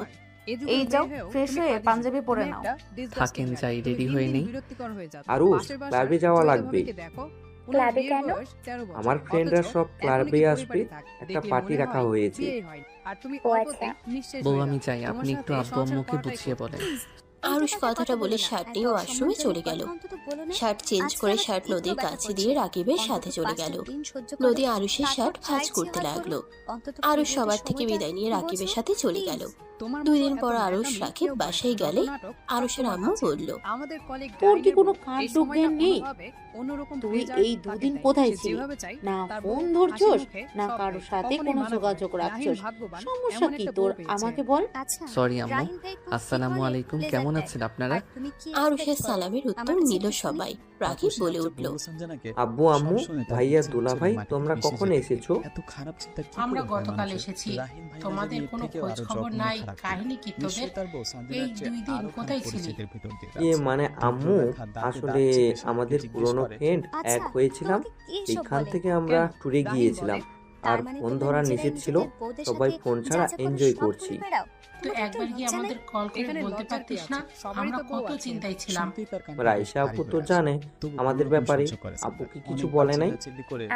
এই যাও, ফ্রেশ হয়ে পাঞ্জাবি পরে নাও। থাকেন, যাই, রেডি হয়ে নেই। আরুষ, ক্লাবে যাওয়া লাগবে। ক্লাবে কেন? আমার ফ্রেন্ডরা সব ক্লাবে আসবে, একটা পার্টি রাখা হয়েছে। ও আচ্ছা। বউ আমি চাই, আপনি একটু আব্বু আম্মুকে বুঝিয়ে বলেন। আরুষ কথাটা বলে শার্ট নিয়ে ওয়াশরুমে চলে গেল। শার্ট চেঞ্জ করে শার্ট নদীর কাছে দিয়ে রাকিবের সাথে চলে গেল। নদী আরুষের শার্ট ভাঁজ করতে লাগলো। আরুষ সবার থেকে বিদায় নিয়ে রাকিবের সাথে চলে গেল। 2 দিন পর আরুষ রাকিব বাসায় গেলে আরুষের আম্মু বলল, তোর কি কোনো কাণ্ড জ্ঞান নেই? তুই এই 2 দিন কোথায় ছিলি? না ফোন ধরছস, না কারোর সাথে কোনো যোগাযোগ রাখছস। সমস্যা কি তোর? আমাকে বল। সরি আম্মু। আসসালামু আলাইকুম, কেমন আছেন আপনারা? আরুষের সালামের উত্তর নিল সবাই। রাকিব বলে উঠল, আব্বু আম্মু, ভাইয়া দুলাভাই, তোমরা কখন এসেছো? আমরা গতকাল এসেছি। তোমাদের কোনো খোঁজ খবর নাই। কাহিনী কি তোদের? এই 2 দিন কোথায় ছিলি? মানে আম্মু, আসলে আমাদের পুরনো ফ্রেন্ড এক হয়েছিলাম, এখান থেকে আমরা ট্যুরে গিয়েছিলাম। আর ফোন ধরা নিষেধ ছিল, সবাই ফোন ছাড়া এনজয় করছি। তো একবার কি আমাদের কল করে বলতে পারতিস না? আমরা কত চিন্তায় ছিলাম। রাইসা আপু তো জানে আমাদের ব্যাপারে, আপুকে কিছু বলে নাই।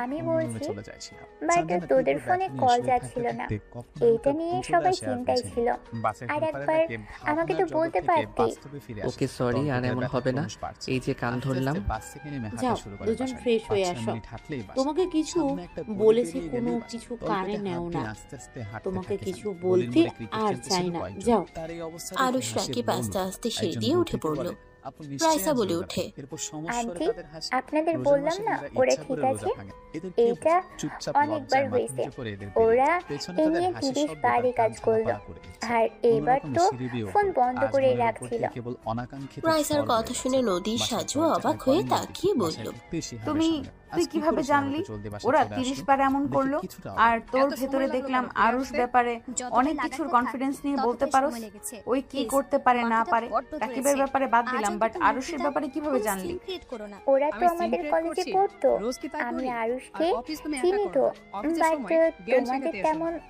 আমি বলছি, বাট তোদের ফোনে কল যাচ্ছিল না, এইটা নিয়ে সবাই চিন্তায় ছিল। আর একবার আমাকে তো বলতে পারতি। ওকে সরি, আর এমন হবে না। এই যে কান ধরলাম। যাও, দুজন ফ্রেশ হয়ে আসো। তোমাকে কিছু বলেছি, কোনো কিছু কানে নেও না। তোমাকে কিছু বলতে আর চাই না, যাও। আরুষ রাকিব আস্তে আস্তে সিঁড়ি দিয়ে উঠে পড়ল। রাইসা বলে ওঠে, আন্টি, আপনাদের বললাম না ওরা ঠিক আছে? এইটা অনেকবার হয়েছে। ওরা এ নিয়ে 30 বারই কাজ করলো, আর এইবার তো ফোন বন্ধ করে রাখছিল। রাইসার কথা শুনে নদীর সাজু অবাক হয়ে তাকিয়ে বলল, তুই কিভাবে জানলি ওরা 30 বার এমন করলো? আর তোর ভেতরে দেখলাম আরুষ ব্যাপারে অনেক কিছুর কনফিডেন্স নিয়ে বলতে পারোস। ওই কি করতে পারে না পারে, রাকিবের ব্যাপারে বাদ দিলাম, বাট আরুষের ব্যাপারে কিভাবে জানলি? ওরা তো আমাদের কলেজে পড়তো, আমি আরুষকে চিনি তো,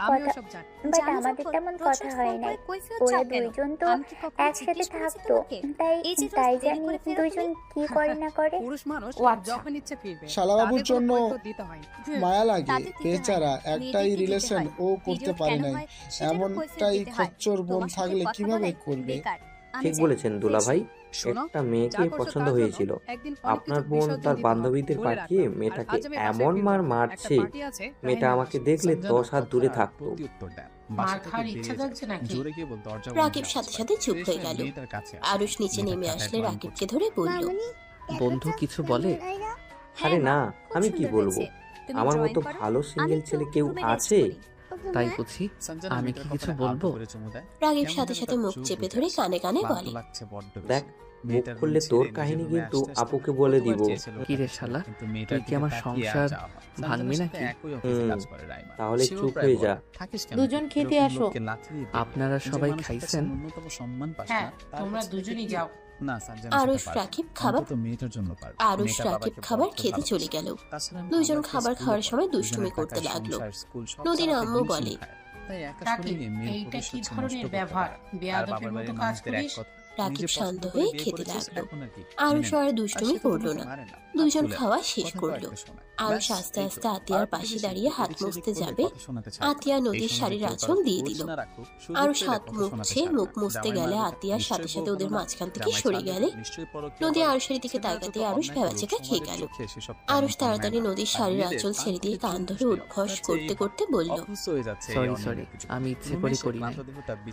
আমাদের তেমন কথা হয় নাই। ওরা 2 জন তো একসাথে থাকতো, তাই জানি 2 জন কি করে না করে। ও আচ্ছা, শালাবাবুর জন্য মায়া লাগে, বেচারা একটাই রিলেশন ও করতে পারে নাই। এমনটাই খচ্চর বোন থাকলে কিভাবে করবে? ঠিক বলেছেন দুলাভাই, একটা মেয়েকে পছন্দ হয়েছিল। আপনার বোন তার বান্ধবীদের পাঠিয়ে মেয়েটাকে এমন মারছে, মেয়েটা আমাকে দেখলে 10 হাত দূরে থাকতো। রাকিব সাথে সাথে চুপ হয়ে গেল। আরুষ নিচে নেমে আসলে রাকিবকে ধরে বলল, বন্ধু কিছু বলে? আরে না, আমি কি বলবো, আমার মতো ভালো সিঙ্গেল ছেলে কেউ আছে? তাই বুঝি, আমি কি কিছু বলবো? রাকিব সাথে সাথে মুখ চেপে ধরে কানে কানে বলে, দেখ, মুখ খুললে তোর কাহিনী কিন্তু আপুকে বলে দিব। কি রে শালা, তুই কি আমার সংসার ভাঙবি নাকি? তাহলে চুপ হয়ে যা। দুজন খেতে আসো। আপনারা সবাই খাইছেন? হ্যাঁ, তোমরা দুজনই যাও। আরুষ রাকিব খাবার খেতে চলে গেল। দুজন খাবার খাওয়ার সময় দুষ্টুমি করতে লাগলো। নদীর আম্মু বলে, রাকিব, এইটা কি ধরনের ব্যবহার? বেয়াদবের মতো কাজ করিস। রাকিব শান্ত হয়ে খেতে লাগলো। আরুষ আর দুষ্টুমি করলো না। দুজন খাওয়া শেষ করলো। আরুষ আস্তে আস্তে আতিয়ার পাশে দাঁড়িয়ে হাত মুছতে যাবে। আতিয়া নদীর শাড়ির আঁচল দিয়ে দিল। আরুষ হাত মুখ মুছতে গেলে আতিয়ার সাথে সাথে ওদের মাঝখান থেকে সরে গেলে নদী আরুষের দিকে তাকাতে আরুষ ভেবাচেকা খেয়ে গেল। আরুষ তাড়াতাড়ি নদীর শাড়ির আঁচল ছেড়ে দিয়ে কান ধরে উদ্ঘোষ করতে করতে বলল, সরি, আমি ইচ্ছে করে করি না,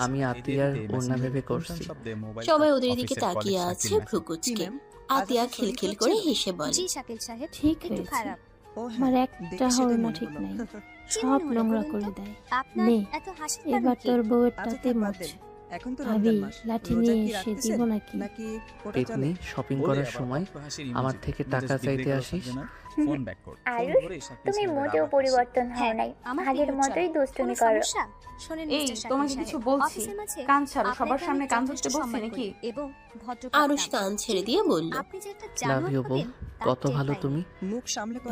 আমি আতিয়ার ওড়না ভেবে করছি। সবাই ওদের দিকে তাকিয়ে আছে ভ্রুকুচকে। আতিয়া খিলখিল করে হেসে বলে, জি শাকিল সাহেব, ঠিক একটু হয়েছে, খারাপ। আমার একটা হরনা ঠিক নাই, সব নোংরা করে দেয়। আপনার নে, এত হাসি এবার তোর বউয়ের টাতে মোচ। ভাবি, লাঠি নিয়ে এসে দিব নাকি? পেতনি, শপিং করার সময় আমার থেকে টাকা চাইতে আসিস? আরুষ, তুমি মোটেও পরিবর্তন হও নাই, আগের মতোই দুষ্টুমি করো। এই, তোমাকে কিছু বলছি, কান ছাড়ো। সবার সামনে কান ধরতে বলছি নাকি? আরুষ কান ছেড়ে দিয়ে বলল, লাভ ইউ বউ, কত ভালো তুমি।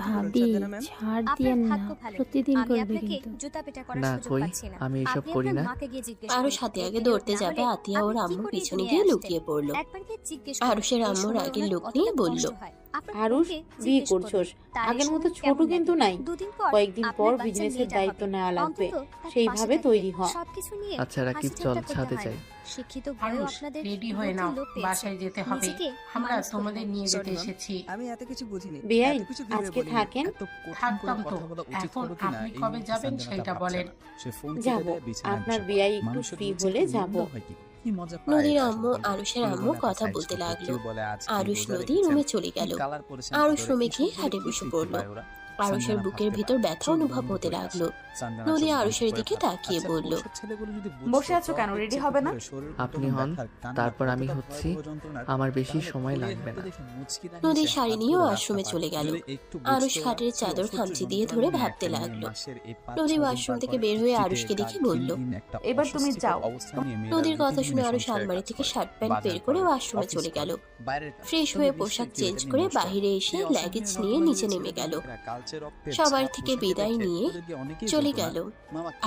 ভাবি, ছাড় দিয়েন না, প্রতিদিন করবে কিন্তু। না কই, আমি এসব করি না। আরুষ হাতে আগে দৌড়তে যাবে, আতিয়া ওর আম্মুর পিছনে গিয়ে লুকিয়ে পড়লো। আরুষের আম্মুর আগের লোক নিয়ে বলল, আরুষ, বিয়ে করছোস, আগের মতো ছোট কিন্তু নাই। কয়েকদিন পর বিজনেসের দায়িত্ব নেওয়া লাগবে, সেইভাবে তৈরি হ। আচ্ছা রাকিব, চল ছাদে যাই। আরুষ, রেডি হয়ে নাও, বাসায় যেতে হবে। আমরা তোমাদের নিয়ে যেতে এসেছি। বেআইন, আজকে থাকেন? থাকতাম তো, এখন আপনি কবে যাবেন সেটা বলেন। যাব, আপনার বিয়াই একটু ফ্রি হলে যাব। নদীর আম্মু আরুষের আম্মু কথা বলতে লাগলো। আরুষ নদী রুমে চলে গেল। আরুষ রুমে গিয়ে খাটে বসে পড়লো। আরুষের বুকের ভিতর ব্যথা অনুভব হতে লাগলো। নদী আরুষের দিকে তাকিয়ে বলল, বসে আছো কেন? রেডি হবে না? আপনি হন, তারপর আমি হচ্ছি, আমার বেশি সময় লাগবে না। নদী শাড়ি নিয়ে ওয়াশরুমে চলে গেল। আরুষ খাটের চাদর খামচি দিয়ে ধরে ভাবতে লাগলো। নদী ওয়াশরুম থেকে বের হয়ে আরুষকে দেখে বলল, এবার তুমি যাও। নদীর কথা শুনে আরুষ আলমারি থেকে শার্ট প্যান্ট বের করে ওয়াশরুমে চলে গেল। ফ্রেশ হয়ে পোশাক চেঞ্জ করে বাহিরে এসে লাগেজ নিয়ে নিচে নেমে গেল। সবার থেকে বিদায় নিয়ে চলে গেল।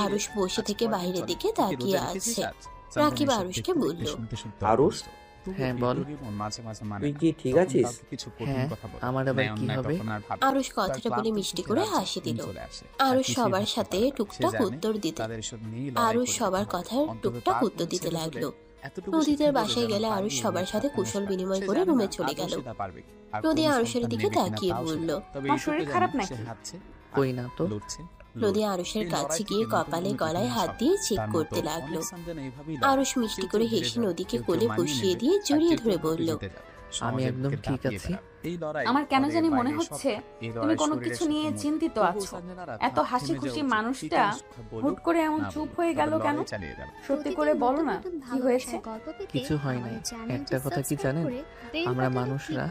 আরুষ বসে থেকে বাইরের দিকে তাকিয়ে আছে। রাকিব আরুষকে বলল, আরুষ, হ্যাঁ বল। তুই কি ঠিক আছিস? হ্যাঁ, আমার আবার কি হবে? আরুষ কথাটা বলে মিষ্টি করে হাসি দিল। আরুষ সবার সাথে টুকটাক উত্তর দিতে আরুষ সবার কথার টুকটাক উত্তর দিতে লাগলো। নদীদের বাসায় গেলে আরুষ সবার সাথে কুশল বিনিময় করে রুমে চলে গেল। নদী আরুষের দিকে তাকিয়ে বলল, আমার শরীর খারাপ নাকি? কই না তো। নদী আরুষের কাছে গিয়ে কপালে গলায় হাত দিয়ে চেক করতে লাগলো। আরুষ মিষ্টি করে হেসে নদীকে কোলে বসিয়ে দিয়ে জড়িয়ে ধরে বলল, আমি একদম ঠিক আছি। আমার কেন জানি মনে হচ্ছে তুমি কোনো কিছু নিয়ে চিন্তিত আছো। এত হাসি খুশি মানুষটা হুট করে এমন চুপ হয়ে গেল কেন? সত্যি করে বলো না, কি হয়েছে? কিছু হয় নাই। একটা কথা কি জানেন, আমরা মানুষরা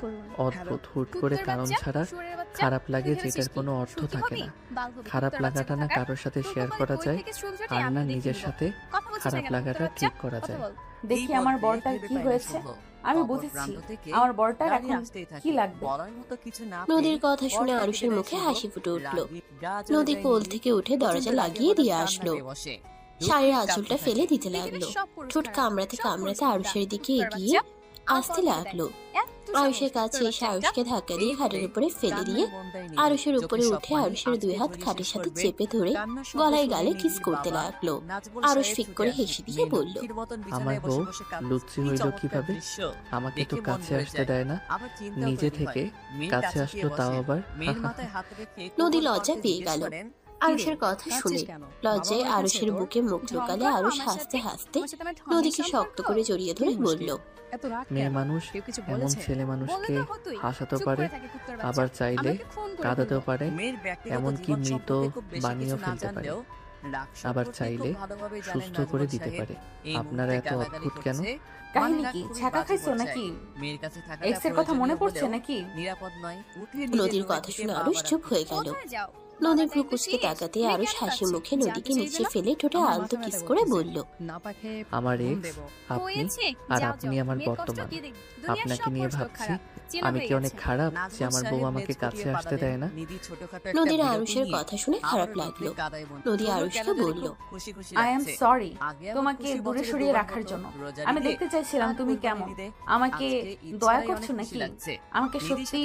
অদ্ভুত, হুট করে কারণ ছাড়া খারাপ লাগে, যেটার কোনো অর্থ থাকে না। খারাপ লাগাটা না কারোর সাথে শেয়ার করা যায়, আর না নিজের সাথে খারাপ লাগাটা ঠিক করা যায়। দেখি আমার বরটার কি হয়েছে। আমি বুঝেছি আমার বরটার এখন কি লাগবে। নদীর কথা শুনে আরুষের মুখে হাসি ফুটে উঠলো। নদী কোল থেকে উঠে দরজা লাগিয়ে দিয়ে আসলো। শাড়ির আঁচলটা ফেলে দিতে লাগলো। ঠোঁট কামড়াতে কামড়াতে আরুষের দিকে এগিয়ে আসতে লাগলো। আরুষের কাছে এসে আরুষকে ধাক্কা দিয়ে খাটের উপরে ফেলে দিয়ে আরুষের উপরে উঠে আরুষের দুই হাত খাটের সাথে চেপে ধরে গলায় গালে কিস করতে লাগলো। আরুষ ফিক করে হেসে দিয়ে বলল, আমার বউ লুচ্ছি হইল কিভাবে? আমাকে তো কাছে আসতে দেয় না, নিজে থেকে কাছে আসতো, তাও আবার। নদী লজ্জা পেয়ে গেল আরুষের কথা শুনে। লজ্জায় আরুষের বুকে মুখ লুকালে আরুষ হাসতে হাসতে নদীকে শক্ত করে জড়িয়ে ধরে বলল, মেয়ে মানুষ এমন ছেলে মানুষকে হাসাতেও পারে, আবার চাইলে কাঁদাতেও পারে, এমনকি মৃত বানিয়েও ফেলতে পারে। আবার চাইলে সুস্থ করে দিতে পারে। আপনারা এত অদ্ভুত কেন? কাহিনী কি? ছাকা খাইছো নাকি? এক্স এর কথা মনে পড়ছে নাকি? নদীর কথা শুনে আরুষ চুপ হয়ে গেল। নদীর ভ্রুকুচকে তাকাতে আরুষ হাসি মুখে নদীকে নিচে ফেলে ঠোঁটে আলতো কিস করে বলল, আমার এক্স আপনি, আর আপনি আমার বর্তমান। আপনাকে নিয়ে ভাবছি আমি কি অনেক খারাপ যে আমার বউ আমাকে কাছে আসতে দেয় না? নদীর আরুষের কথা শুনে খারাপ লাগলো। নদী আরুষকে বলল, আই এম সরি তোমাকে দূরে সরিয়ে রাখার জন্য। আমি দেখতে চাইছিলাম তুমি কেমন। আমাকে দয়া করছো নাকি? আমাকে সত্যি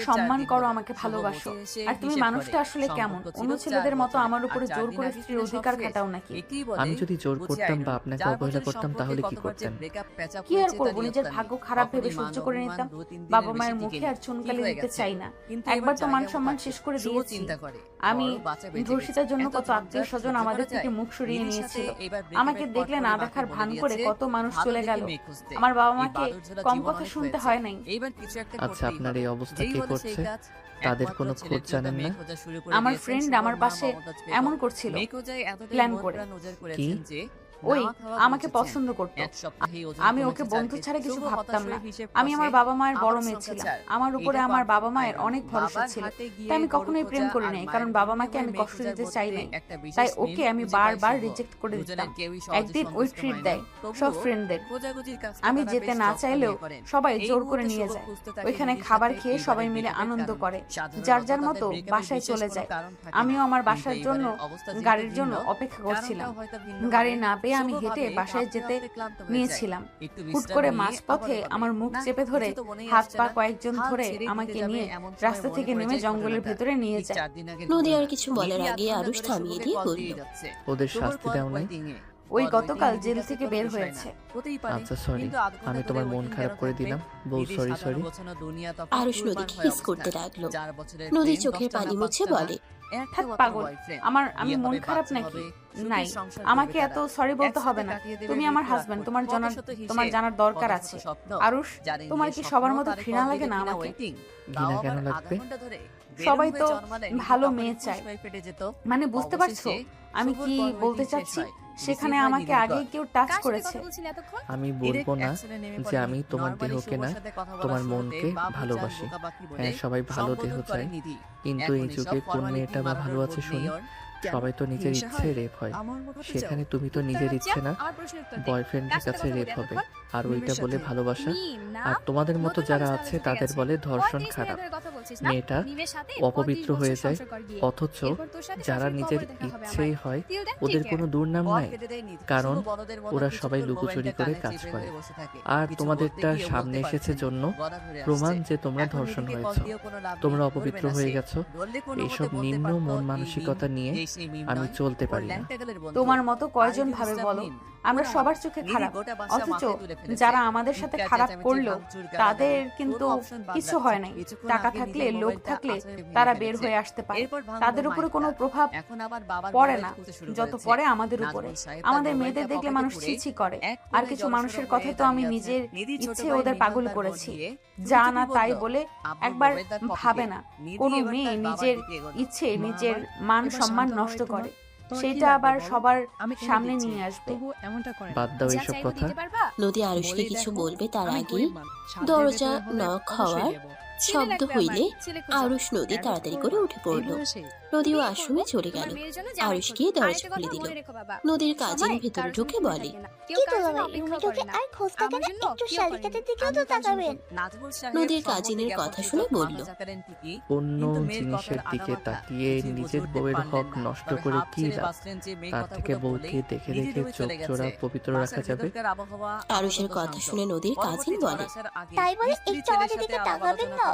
সম্মান করো, আমাকে ভালোবাসো। আর তুমি মানুষটা আসলে কেমন? অন্য ছেলেদের মতো আমার উপরে জোর করে স্ত্রীর অধিকার খাটাও নাকি? আমি যদি জোর করতাম বা আপনাকে অবহেলা করতাম তাহলে কি করতেন? কি আর করবো, নিজের ভাগ্য খারাপ ভেবে সহ্য করে নিতাম। বাবা মায়ের মুখে আর চুনকালি দিতে চাই না। একবার তো মান সম্মান শেষ করে দিয়েছি। আমি ধর্ষিতার জন্য কত আত্মীয় স্বজন আমাদের থেকে মুখ সরিয়ে নিয়েছিল। আমাকে দেখলে না দেখার ভান করে কত মানুষ চলে গেল। আমার বাবা মাকে কম কথা শুনতে হয় নাই। আচ্ছা, আপনার এই অবস্থা কে করছে? তাদের কোনো খোঁজ জানেন না? আমার ফ্রেন্ড আমার পাশে এমন করছিল প্ল্যান করে। কি? ওই আমাকে পছন্দ করত। আমি ওকে বন্ধু ছাড়া কিছু ভাবতাম না। আমি আমার বাবা মায়ের বড় মেয়ে ছিলাম। আমার উপরে আমার বাবা মায়ের অনেক ভরসা ছিল। তাই আমি কখনোই প্রেম করি নাই, কারণ বাবা মাকে আমি কষ্ট দিতে চাই নাই। তাই ওকে আমি বারবার রিজেক্ট করে দিতাম। একদিন ওই ট্রিট দেয় সব ফ্রেন্ডদের। আমি যেতে না চাইলেও সবাই জোর করে নিয়ে যায়। ওইখানে খাবার খেয়ে সবাই মিলে আনন্দ করে, যার যার মতো বাসায় চলে যায়। আমিও আমার বাসার জন্য গাড়ির জন্য অপেক্ষা করছিলাম। গাড়ি না পেয়ে আমি হেঁটে বাসায় যেতে নিয়েছিলাম। হুট করে মাঝপথে আমার মুখ চেপে ধরে হাত পা কয়েকজন ধরে আমাকে নিয়ে রাস্তা থেকে নেমে জঙ্গলের ভেতরে নিয়ে যায়। নদী আর কিছু বলার আগে আরুষ থামিয়ে দিয়ে বলল, ওদের শাস্তি দাও নাই? ওই গতকাল জেল থেকে বের হয়েছে। আচ্ছা সরি, আমি তোমার মন খারাপ করে দিলাম। বউ সরি সরি। আরুষ নদীকে হিস করতে লাগলো। নদীর চোখের পানি মুছে বলে, থাক পাগল, আমি মন খারাপ নাকি? নাই, আমাকে এত সরি বলতে হবে না। তুমি আমার হাজবেন্ড, তোমার জানার দরকার আছে। আরুষ, তোমার কি সবার মতো ঘৃণা লাগে না আমাকে? ঘৃণা কেন লাগবে? সবাই তো ভালো মেয়ে চায়। মানে বুঝতে পারছো আমি কি বলতে চাচ্ছি? সেখানে আমাকে আগে কেউ টাচ করেছে। আমি বলবো না যে আমি তোমার দেহকে না, তোমার মনকে ভালোবাসি। হ্যাঁ, সবাই ভালো দেহ চায়, কিন্তু এই যুগে কোন মেয়েটা বা ভালো আছে শুনি? সবাই তো নিজের ইচ্ছে রেপ হয়। সেখানে তুমি তো নিজের ইচ্ছে না, বয়ফ্রেন্ডের কাছে রেপ হবে, আর ওইটা বলে ভালোবাসা? আর তোমাদের মতো যারা আছে তাদের বলে ধর্ষণ খারাপ। মেয়েটা অপবিত্র হয়ে যায়। অথচ যারা নিজের ইচ্ছেই হয় ওদের কোনো দুর্নাম নাই, কারণ ওরা সবাই লুকোচুরি করে কাজ করে। আর তোমাদেরটা সামনে এসেছে জন্য প্রমাণ যে তোমরা ধর্ষণ হয়েছ, তোমরা অপবিত্র হয়ে গেছো। এইসব নিম্ন মন মানসিকতা নিয়ে আমি চলতে পারি না। তোমার মতো কয়জন ভাবে বলো আমরা সবার চোখে খারাপ, অথচ যারা আমাদের সাথে খারাপ করলো তাদের কিন্তু কিছু হয় নাই। টাকা থাকলে, লোক থাকলে তারা বের হয়ে আসতে পারে। তাদের উপরে কোনো প্রভাব পড়ে না যত পড়ে আমাদের উপরে। আমাদের মেয়েদের দেখলে মানুষ ছিছি করে। আর কিছু মানুষের কথা তো আমি নিজের ইচ্ছে ওদের পাগল করেছি। যা না তাই বলে একবার ভাবে না। কোনো মেয়ে নিজের ইচ্ছে নিজের মান সম্মান নষ্ট করে, সেটা আবার সবার সামনে নিয়ে আসবে। বাদ দাও এইসব কথা। নদী আরুষকে কিছু বলবে তার আগেই দরজা নক হওয়ার শব্দ হইলে আরুষ নদী তাড়াতাড়ি করে উঠে পড়ল। নদীও আশ্রমে চলে গেল। আরুষ গিয়ে দরজা খুলে দিল। নদীর কাজিন ভেতরে ঢুকে বলে, নদীর কাজিনের কথা শুনে বলল, অন্য জিনিসের দিকে তাকিয়ে নিজের বউয়ের হক নষ্ট করে কি লাভ? তার থেকে বউকে দেখে দেখে চোখ জোড়া পবিত্র রাখা যাবে। আরুষের কথা শুনে নদীর কাজিন বলে, তাই বলে একটু আমাদের দিকে তাকাবেন না?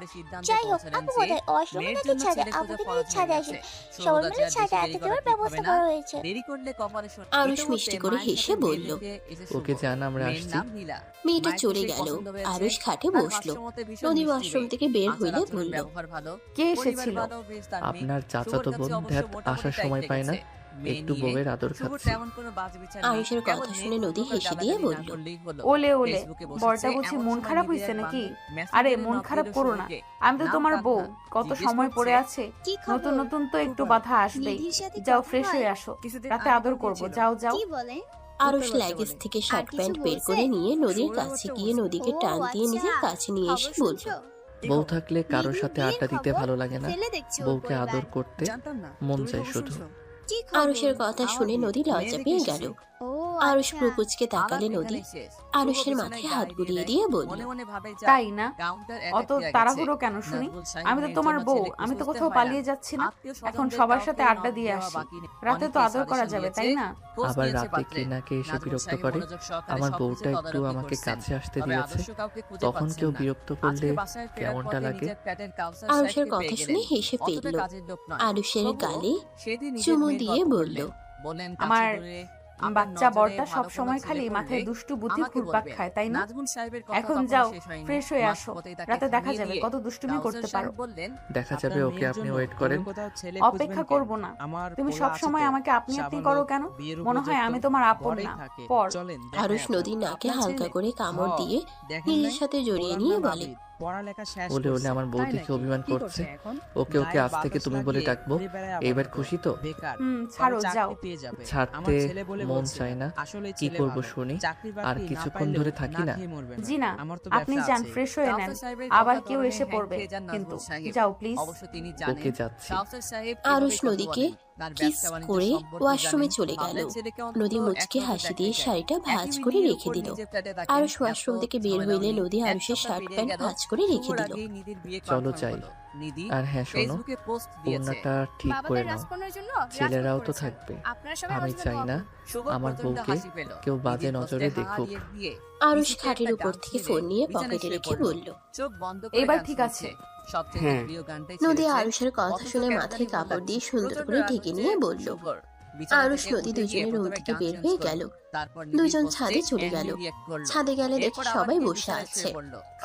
যাই হোক, আপু বোধহয় অসময়ে নাকি ছাদে, আপুকে নিয়ে ছাদে আসেন। সবাই মিলে ছাদে আনতে দেওয়ার ব্যবস্থা করা হয়েছে। আরুষ মিষ্টি করে হেসে বলল, ওকে জান, আমরা আসছি। মেয়েটা চলে গেল। আরুষ খাটে বসলো। নদী ওয়াশরুম থেকে বের হইলে বলল, কে এসেছিল? আপনার চাচাতো বোন ধ্যাত আসার সময় পায় না, একটু বউয়ের আদর খাচ্ছি। আরুষের কথা শুনে নদী হেসে দিয়ে বলল, ওলে ওলে, বরটা বুঝি মন খারাপ হয়েছে নাকি? আরে মন খারাপ করো না, আমি তো তোমার বউ, কত সময় পড়ে আছে, নতুন নতুন তো একটু বাধা আসবেই। যাও ফ্রেশ হয়ে আসো, রাতে আদর করব, যাও যাও। আরুষ লাগেজ থেকে শার্ট প্যান্ট বের করে নিয়ে নদীর কাছে গিয়ে নদীকে টান দিয়ে নিজের কাছে নিয়ে এসে বলল, বউ থাকলে কারোর সাথে আড্ডা দিতে ভালো লাগে না, বউকে আদর করতে মন চায় শুধু। আরুষের কথা শুনে নদী লজ্জা পেয়ে গেল। আরুষ প্রকুচকে তাকালে নদী আরুষের মাথায় হাত বুলিয়ে দিয়ে বলল, তাই না? অত তাড়াহুড়ো কেন শুনি? আমি তো তোমার বউ, আমি তো কোথাও পালিয়ে যাচ্ছি না। এখন সবার সাথে আড্ডা দিয়ে আসি, রাতে তো আদর করা যাবে, তাই না? আবার রাতে ক্লিনাকে এসে বিরক্ত করে। আমার বউটা একটু আমাকে কাছে আসতে দিয়েছে, তখন কেউ বিরক্ত করলে কেমনটা লাগে? আরুষের কথা শুনে হেসে ফেলল। আরুষের গালে চুমু দিয়ে বলল, আমার বাচ্চা বরটা সব সময় খালি মাথায় দুষ্টু বুদ্ধি ঘুরপাক খায়, তাই না? এখন যাও ফ্রেশ হয়ে আসো, রাতে দেখা যাবে কত দুষ্টুমি করতে পারো। দেখা যাবে, ওকে আপনি ওয়েট করেন। অপেক্ষা করব না। তুমি সব সময় আমাকে আপনি আপনি করো কেন? মনে হয় আমি তোমার আপন না, পর। আরুষ নদীর নাকে হালকা করে কামড় দিয়ে নিজের সাথে জড়িয়ে নিয়ে বলে, ওলে ওলে, আমার বউ দেখে অভিমান করছে। ওকে ওকে আজ থেকে তুমি বলে ডাকবো। এবার খুশি তো? ছাড়ো, যাও। ছাড়তে মন চায় না, কি করবো শুনি? আর কিছুক্ষণ ধরে থাকি না? জি না, আপনি যান, ফ্রেশ হয়ে নেন, আবার কেউ এসে পড়বে কিন্তু। যাও প্লিজ। ওকে, যাচ্ছি। আরুষ নদীকে কিস করে ওয়াশরুমে চলে গেল। নদী মুচকে হাসি দিয়ে শাড়িটা ভাঁজ করে রেখে দিল। আরুষ ওয়াশরুম থেকে বের হইলে নদী আরুষের শার্ট প্যান্ট ভাঁজ করে রেখে দিল। চলো যাই। আর হ্যাঁ শোনো, ওড়নাটা ঠিক করে নাও, ছেলেরাও তো থাকবে। আমি চাই না আমার বউকে কেউ বাজে নজরে দেখুক। আরুষ খাটের উপর থেকে ফোন নিয়ে পকেটে রেখে বলল, এবার ঠিক আছে। হ্যাঁ। নদী আরুষের কথা শুনে মাথায় কাপড় দিয়ে সুন্দর করে ঢেকে নিয়ে বলল। আরুষ নদী দুজনের রুম থেকে বের হয়ে গেল। দুজন ছাদে চলে গেল। ছাদে গেলে দেখে সবাই বসে আছে।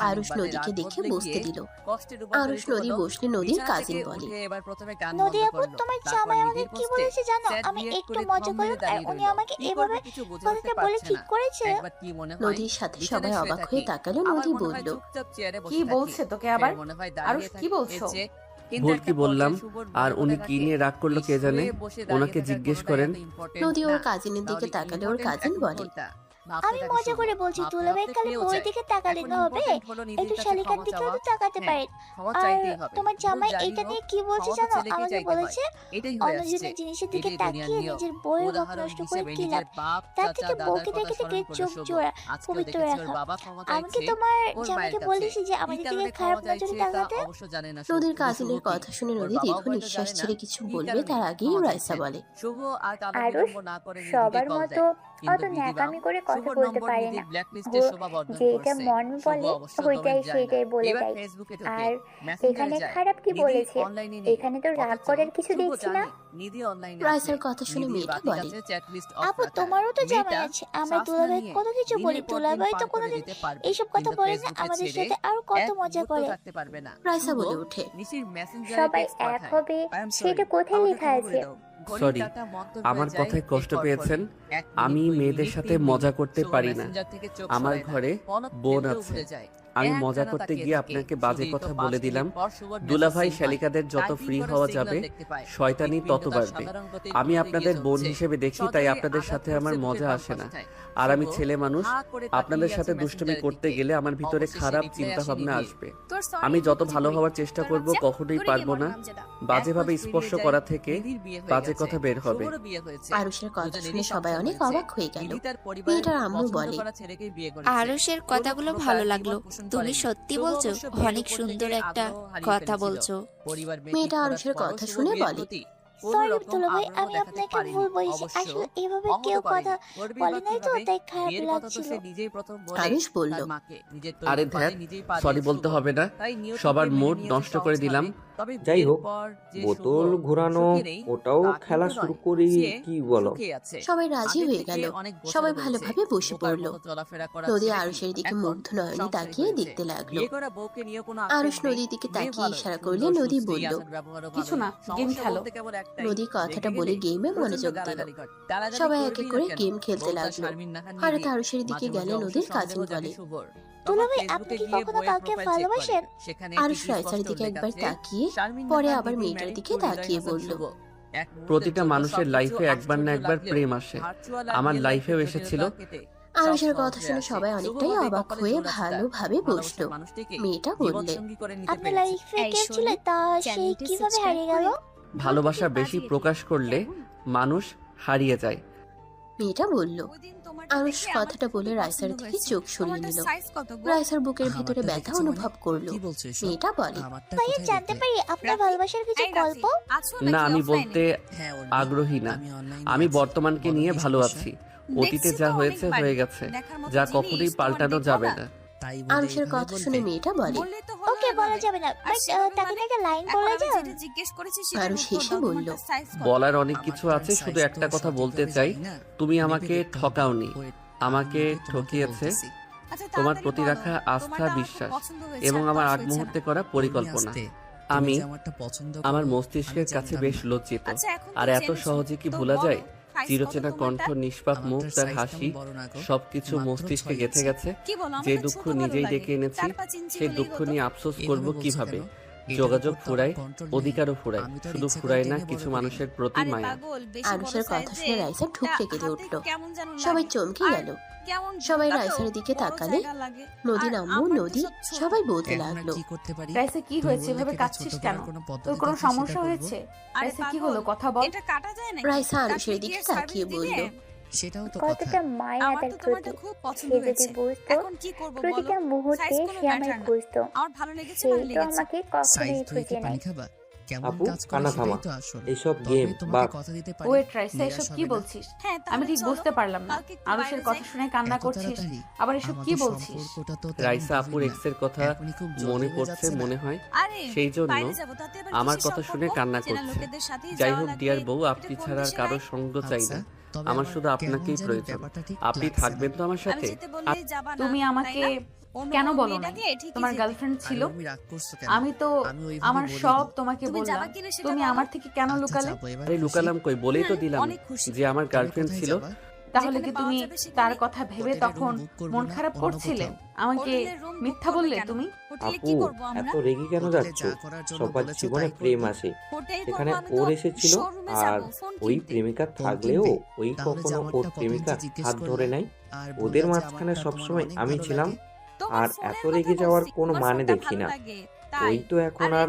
আরুষ নদীকে দেখে বসতে দিল। আরুষ নদী বসলে নদীর কাজিন বলে, নদী আপু, তোমার জামাই আমাকে কি বলেছে জানো? আমি একটু মজা করলাম আর উনি আমাকে এভাবে কথাটা বলে ঠিক করেছে। নদীর সাথে সবাই অবাক হয়ে তাকালো। নদী বলল, কি বলছে তোকে আবার? আরুষ কি বলছো? ভুল কি বললাম? আর উনি কি নিয়ে রাগ করলো কে জানে, ওনাকে জিজ্ঞেস করেন। নদী ওর কাজিনের দিকে তাকালে ওর কাজিন বলে, আমি মজা করে বলছি, দুলাভাই কালে বই দিকে তাকালে না হবে, একটু শালিকার দিকেও তো তাকাতে পারেন। আর তোমার জামাই এইটা নিয়ে কি বলছে জানো? আমাকে বলেছে অন্যজনের জিনিসের দিকে তাকিয়ে নিজের বইয়ের মুখ নষ্ট করে কি লাভ, তার থেকে বউকে দেখে থেকে চোখ জোড়া পবিত্র রাখা। আমি কি তোমার জামাইকে বলেছি যে আমাদের দিকে খারাপ নজরে তাকাতে? নদীর কাজিনের কথা শুনে নদী দীর্ঘ নিঃশ্বাস ছেড়ে কিছু বলবে তার আগেই রাইসা বলে, আরুষ সবার মতো অত ন্যাকামি করে কথা বলতে পারে না, যেটা মন বলে ওইটাই সেইটাই বলে দেয়। আর এখানে খারাপ কি বলেছে? এখানে তো রাগ করার কিছু দেখছি না। রাইসার কথা শুনে মেয়েটা বলে, আপু তোমারও তো জামাই আছে, আমরা দুলাভাই কত কিছু বলি, দুলাভাই তো কোনোদিন এইসব কথা বলে না, আমাদের সাথে আরো কত মজা করে। রাইসা বলে ওঠে, সবাই এক হবে সেটা কোথায় লেখা আছে? সরি, আমার কথায় কষ্ট পেয়েছেন। আমি মেয়েদের সাথে মজা করতে পারি না। আমার ঘরে বোন আছে। আমি মজা করতে গিয়ে আপনাকে বাজে কথা বলে দিলাম। দুলাভাই শালিকাদের যত ফ্রি হওয়া যাবে, শয়তানি তত বাড়বে। আমি আপনাদের বোন হিসেবে দেখি, তাই আপনাদের সাথে আমার মজা আসে না। আর আমি ছেলে মানুষ, আপনাদের সাথে দুষ্টুমি করতে গেলে আমার ভিতরে খারাপ চিন্তা ভাবনা আসবে। আমি যত ভালো হওয়ার চেষ্টা করব, কখনোই পারবো না। বাজেভাবে স্পর্শ করা থেকে বাজে কথা বের হবে। আরুষের কথা শুনে সবাই অনেক অবাক হয়ে গেল। মেয়েটার আম্মু বলে, আরুষের কথাগুলো ভালো লাগলো, তুমি সত্যি বলছো, অনেক সুন্দর একটা কথা বলছো। মেয়েটা আরুষের কথা শুনে বলে, সরি দুলাভাই, আমি আপনাকে ভুল বলেছি, আসলে এভাবে কেউ কথা বলে নাই তো, তাই খারাপ লাগছিল। আরুষ বলল, আরে ধ্যাত, সরি বলতে হবে না, সবার মুড নষ্ট করে দিলাম। যাই হোক, বোতল ঘোরানো ওটাও খেলা শুরু করি, কি বলো? সবাই রাজি হয়ে গেল। সবাই ভালোভাবে বসে পড়লো। নদী আরুষের দিকে মুগ্ধ নয়নে তাকিয়ে দেখতে লাগলো। আরুষ নদীর দিকে তাকিয়ে ইশারা করলে নদী বলল, কিছু না, গেম খেলো। নদী কথাটা বলে গেমে মনোযোগ দিল। সবাই এক এক করে গেম খেলতে লাগলো। হঠাৎ আরুষের দিকে গেলে নদীর কাজিন বলে, দুলাভাই, আপনি কি কখনো কাউকে ভালোবাসেন? আরুষ রাইসার দিকে একবার তাকিয়ে পরে আবার মেয়েটার দিকে তাকিয়ে বলল, প্রতিটা মানুষের লাইফে একবার না একবার প্রেম আসে, আমার লাইফেও এসেছিল। আরুষের কথা শুনে সবাই অনেকটাই অবাক হয়ে ভালোভাবে বসলো। মেয়েটা বললে, আপনার লাইফে কে ছিল, তা সেই কিভাবে হারিয়ে গেল? ভালোবাসা বেশি প্রকাশ করলে মানুষ হারিয়ে যায়। মেয়েটা বলল। আরুষ কথাটা বলে রাইসার দিকে চোখ সরিয়ে নিল। রাইসার বুকের ভিতরে ব্যথা অনুভব করলো। মেয়েটা বলে, ভাইয়া, জানতে পারি আপনার ভালোবাসার কিছু গল্প? না, আমি বলতে আগ্রহী না। আমি বর্তমানকে নিয়ে ভালো আছি। অতীতে যা হয়েছে হয়ে গেছে, যা কখনোই পাল্টানো যাবে না। আরুষের কথা শুনে মেয়েটা বলে, ওকে, বলা যাবে না, বাট তাকে একটা লাইন বলে যান। আরুষ হেসে বলল, বলার অনেক কিছু আছে, শুধু একটা কথা বলতে চাই, তুমি আমাকে ঠকাওনি, আমাকে ঠকিয়েছে তোমার প্রতি রাখা আস্থা, বিশ্বাস এবং আমার আগ মুহূর্তে করা পরিকল্পনা। আমি আমার মস্তিষ্কের কাছে বেশ লজ্জিত। আর এত সহজে কি ভোলা যায়? চিরচেনা কণ্ঠ, নিষ্পাপ মুখ, তার হাসি, সবকিছু মস্তিষ্কে গেঁথে গেছে। যে দুঃখ নিজেই ডেকে এনেছি, সেই দুঃখ নিয়ে আফসোস করব কিভাবে? যোগাযোগ ফুরায়, অধিকারও ফুরায়, শুধু ফুরায় না কিছু মানুষের প্রতি মায়া। আরুষের কথা শুনে রাইসা ঠুকরে কেঁদে উঠল। সবাই চমকে গেল। সবাই রাইসার দিকে তাকালে নদী নাম্মু নদী সবাই বলতে লাগলো, রাইসা কি হয়েছে, এভাবে কাঁদছিস কেন? তোর কোনো সমস্যা হয়েছে? রাইসা কি হলো, কথা বল। রাইসা আরুষের দিকে তাকিয়ে বলল, কতটা মায়া তার প্রতি। সে যদি বুঝতো প্রতিটা মুহূর্তে সে আমায় খুঁজতো, সে তো আমাকে কখনোই খুঁজে নাই। আপু, কান্না থামা, এইসব গেম বা ওয়েট রাইসা, এসব কি বলছিস? আমি ঠিক বুঝতে পারলাম না। আরুষের কথা শুনে কান্না করছিস, আবার এসব কি বলছিস? রাইসা আপুর এক্সের কথা মনে পড়ছে মনে হয়, সেই জন্য আমার কথা শুনে কান্না করছে। যাই হোক ডিয়ার বউ, আপনি ছাড়া আর কারো সঙ্গ চাই না, আমার শুধু আপনাকেই প্রয়োজন। আপনি থাকবেন তো আমার সাথে? তুমি আমাকে কেন বলো না তোমার গার্লফ্রেন্ড ছিল? আমি তো আমার সব তোমাকে বললাম, তুমি আমার থেকে কেন লুকালে? আরে লুকালাম কই, বলেই তো দিলাম যে আমার গার্লফ্রেন্ড ছিল। তাহলে কি তুমি তার কথা ভেবে তখন মন খারাপ করছিলে? আমাকে মিথ্যা বললে তুমি? আপু, এত রেগে কেন যাচ্ছ? সবার জীবনে প্রেম আসে, এখানে ওর এসেছিল, আর ওই প্রেমিকা থাকলেও ওই কখনো ওর প্রেমিকা হাত ধরে নাই। ওদের মাঝখানে সবসময় আমি ছিলাম, আর এত রেগে যাওয়ার কোনো মানে দেখি না। ওই তো এখন আর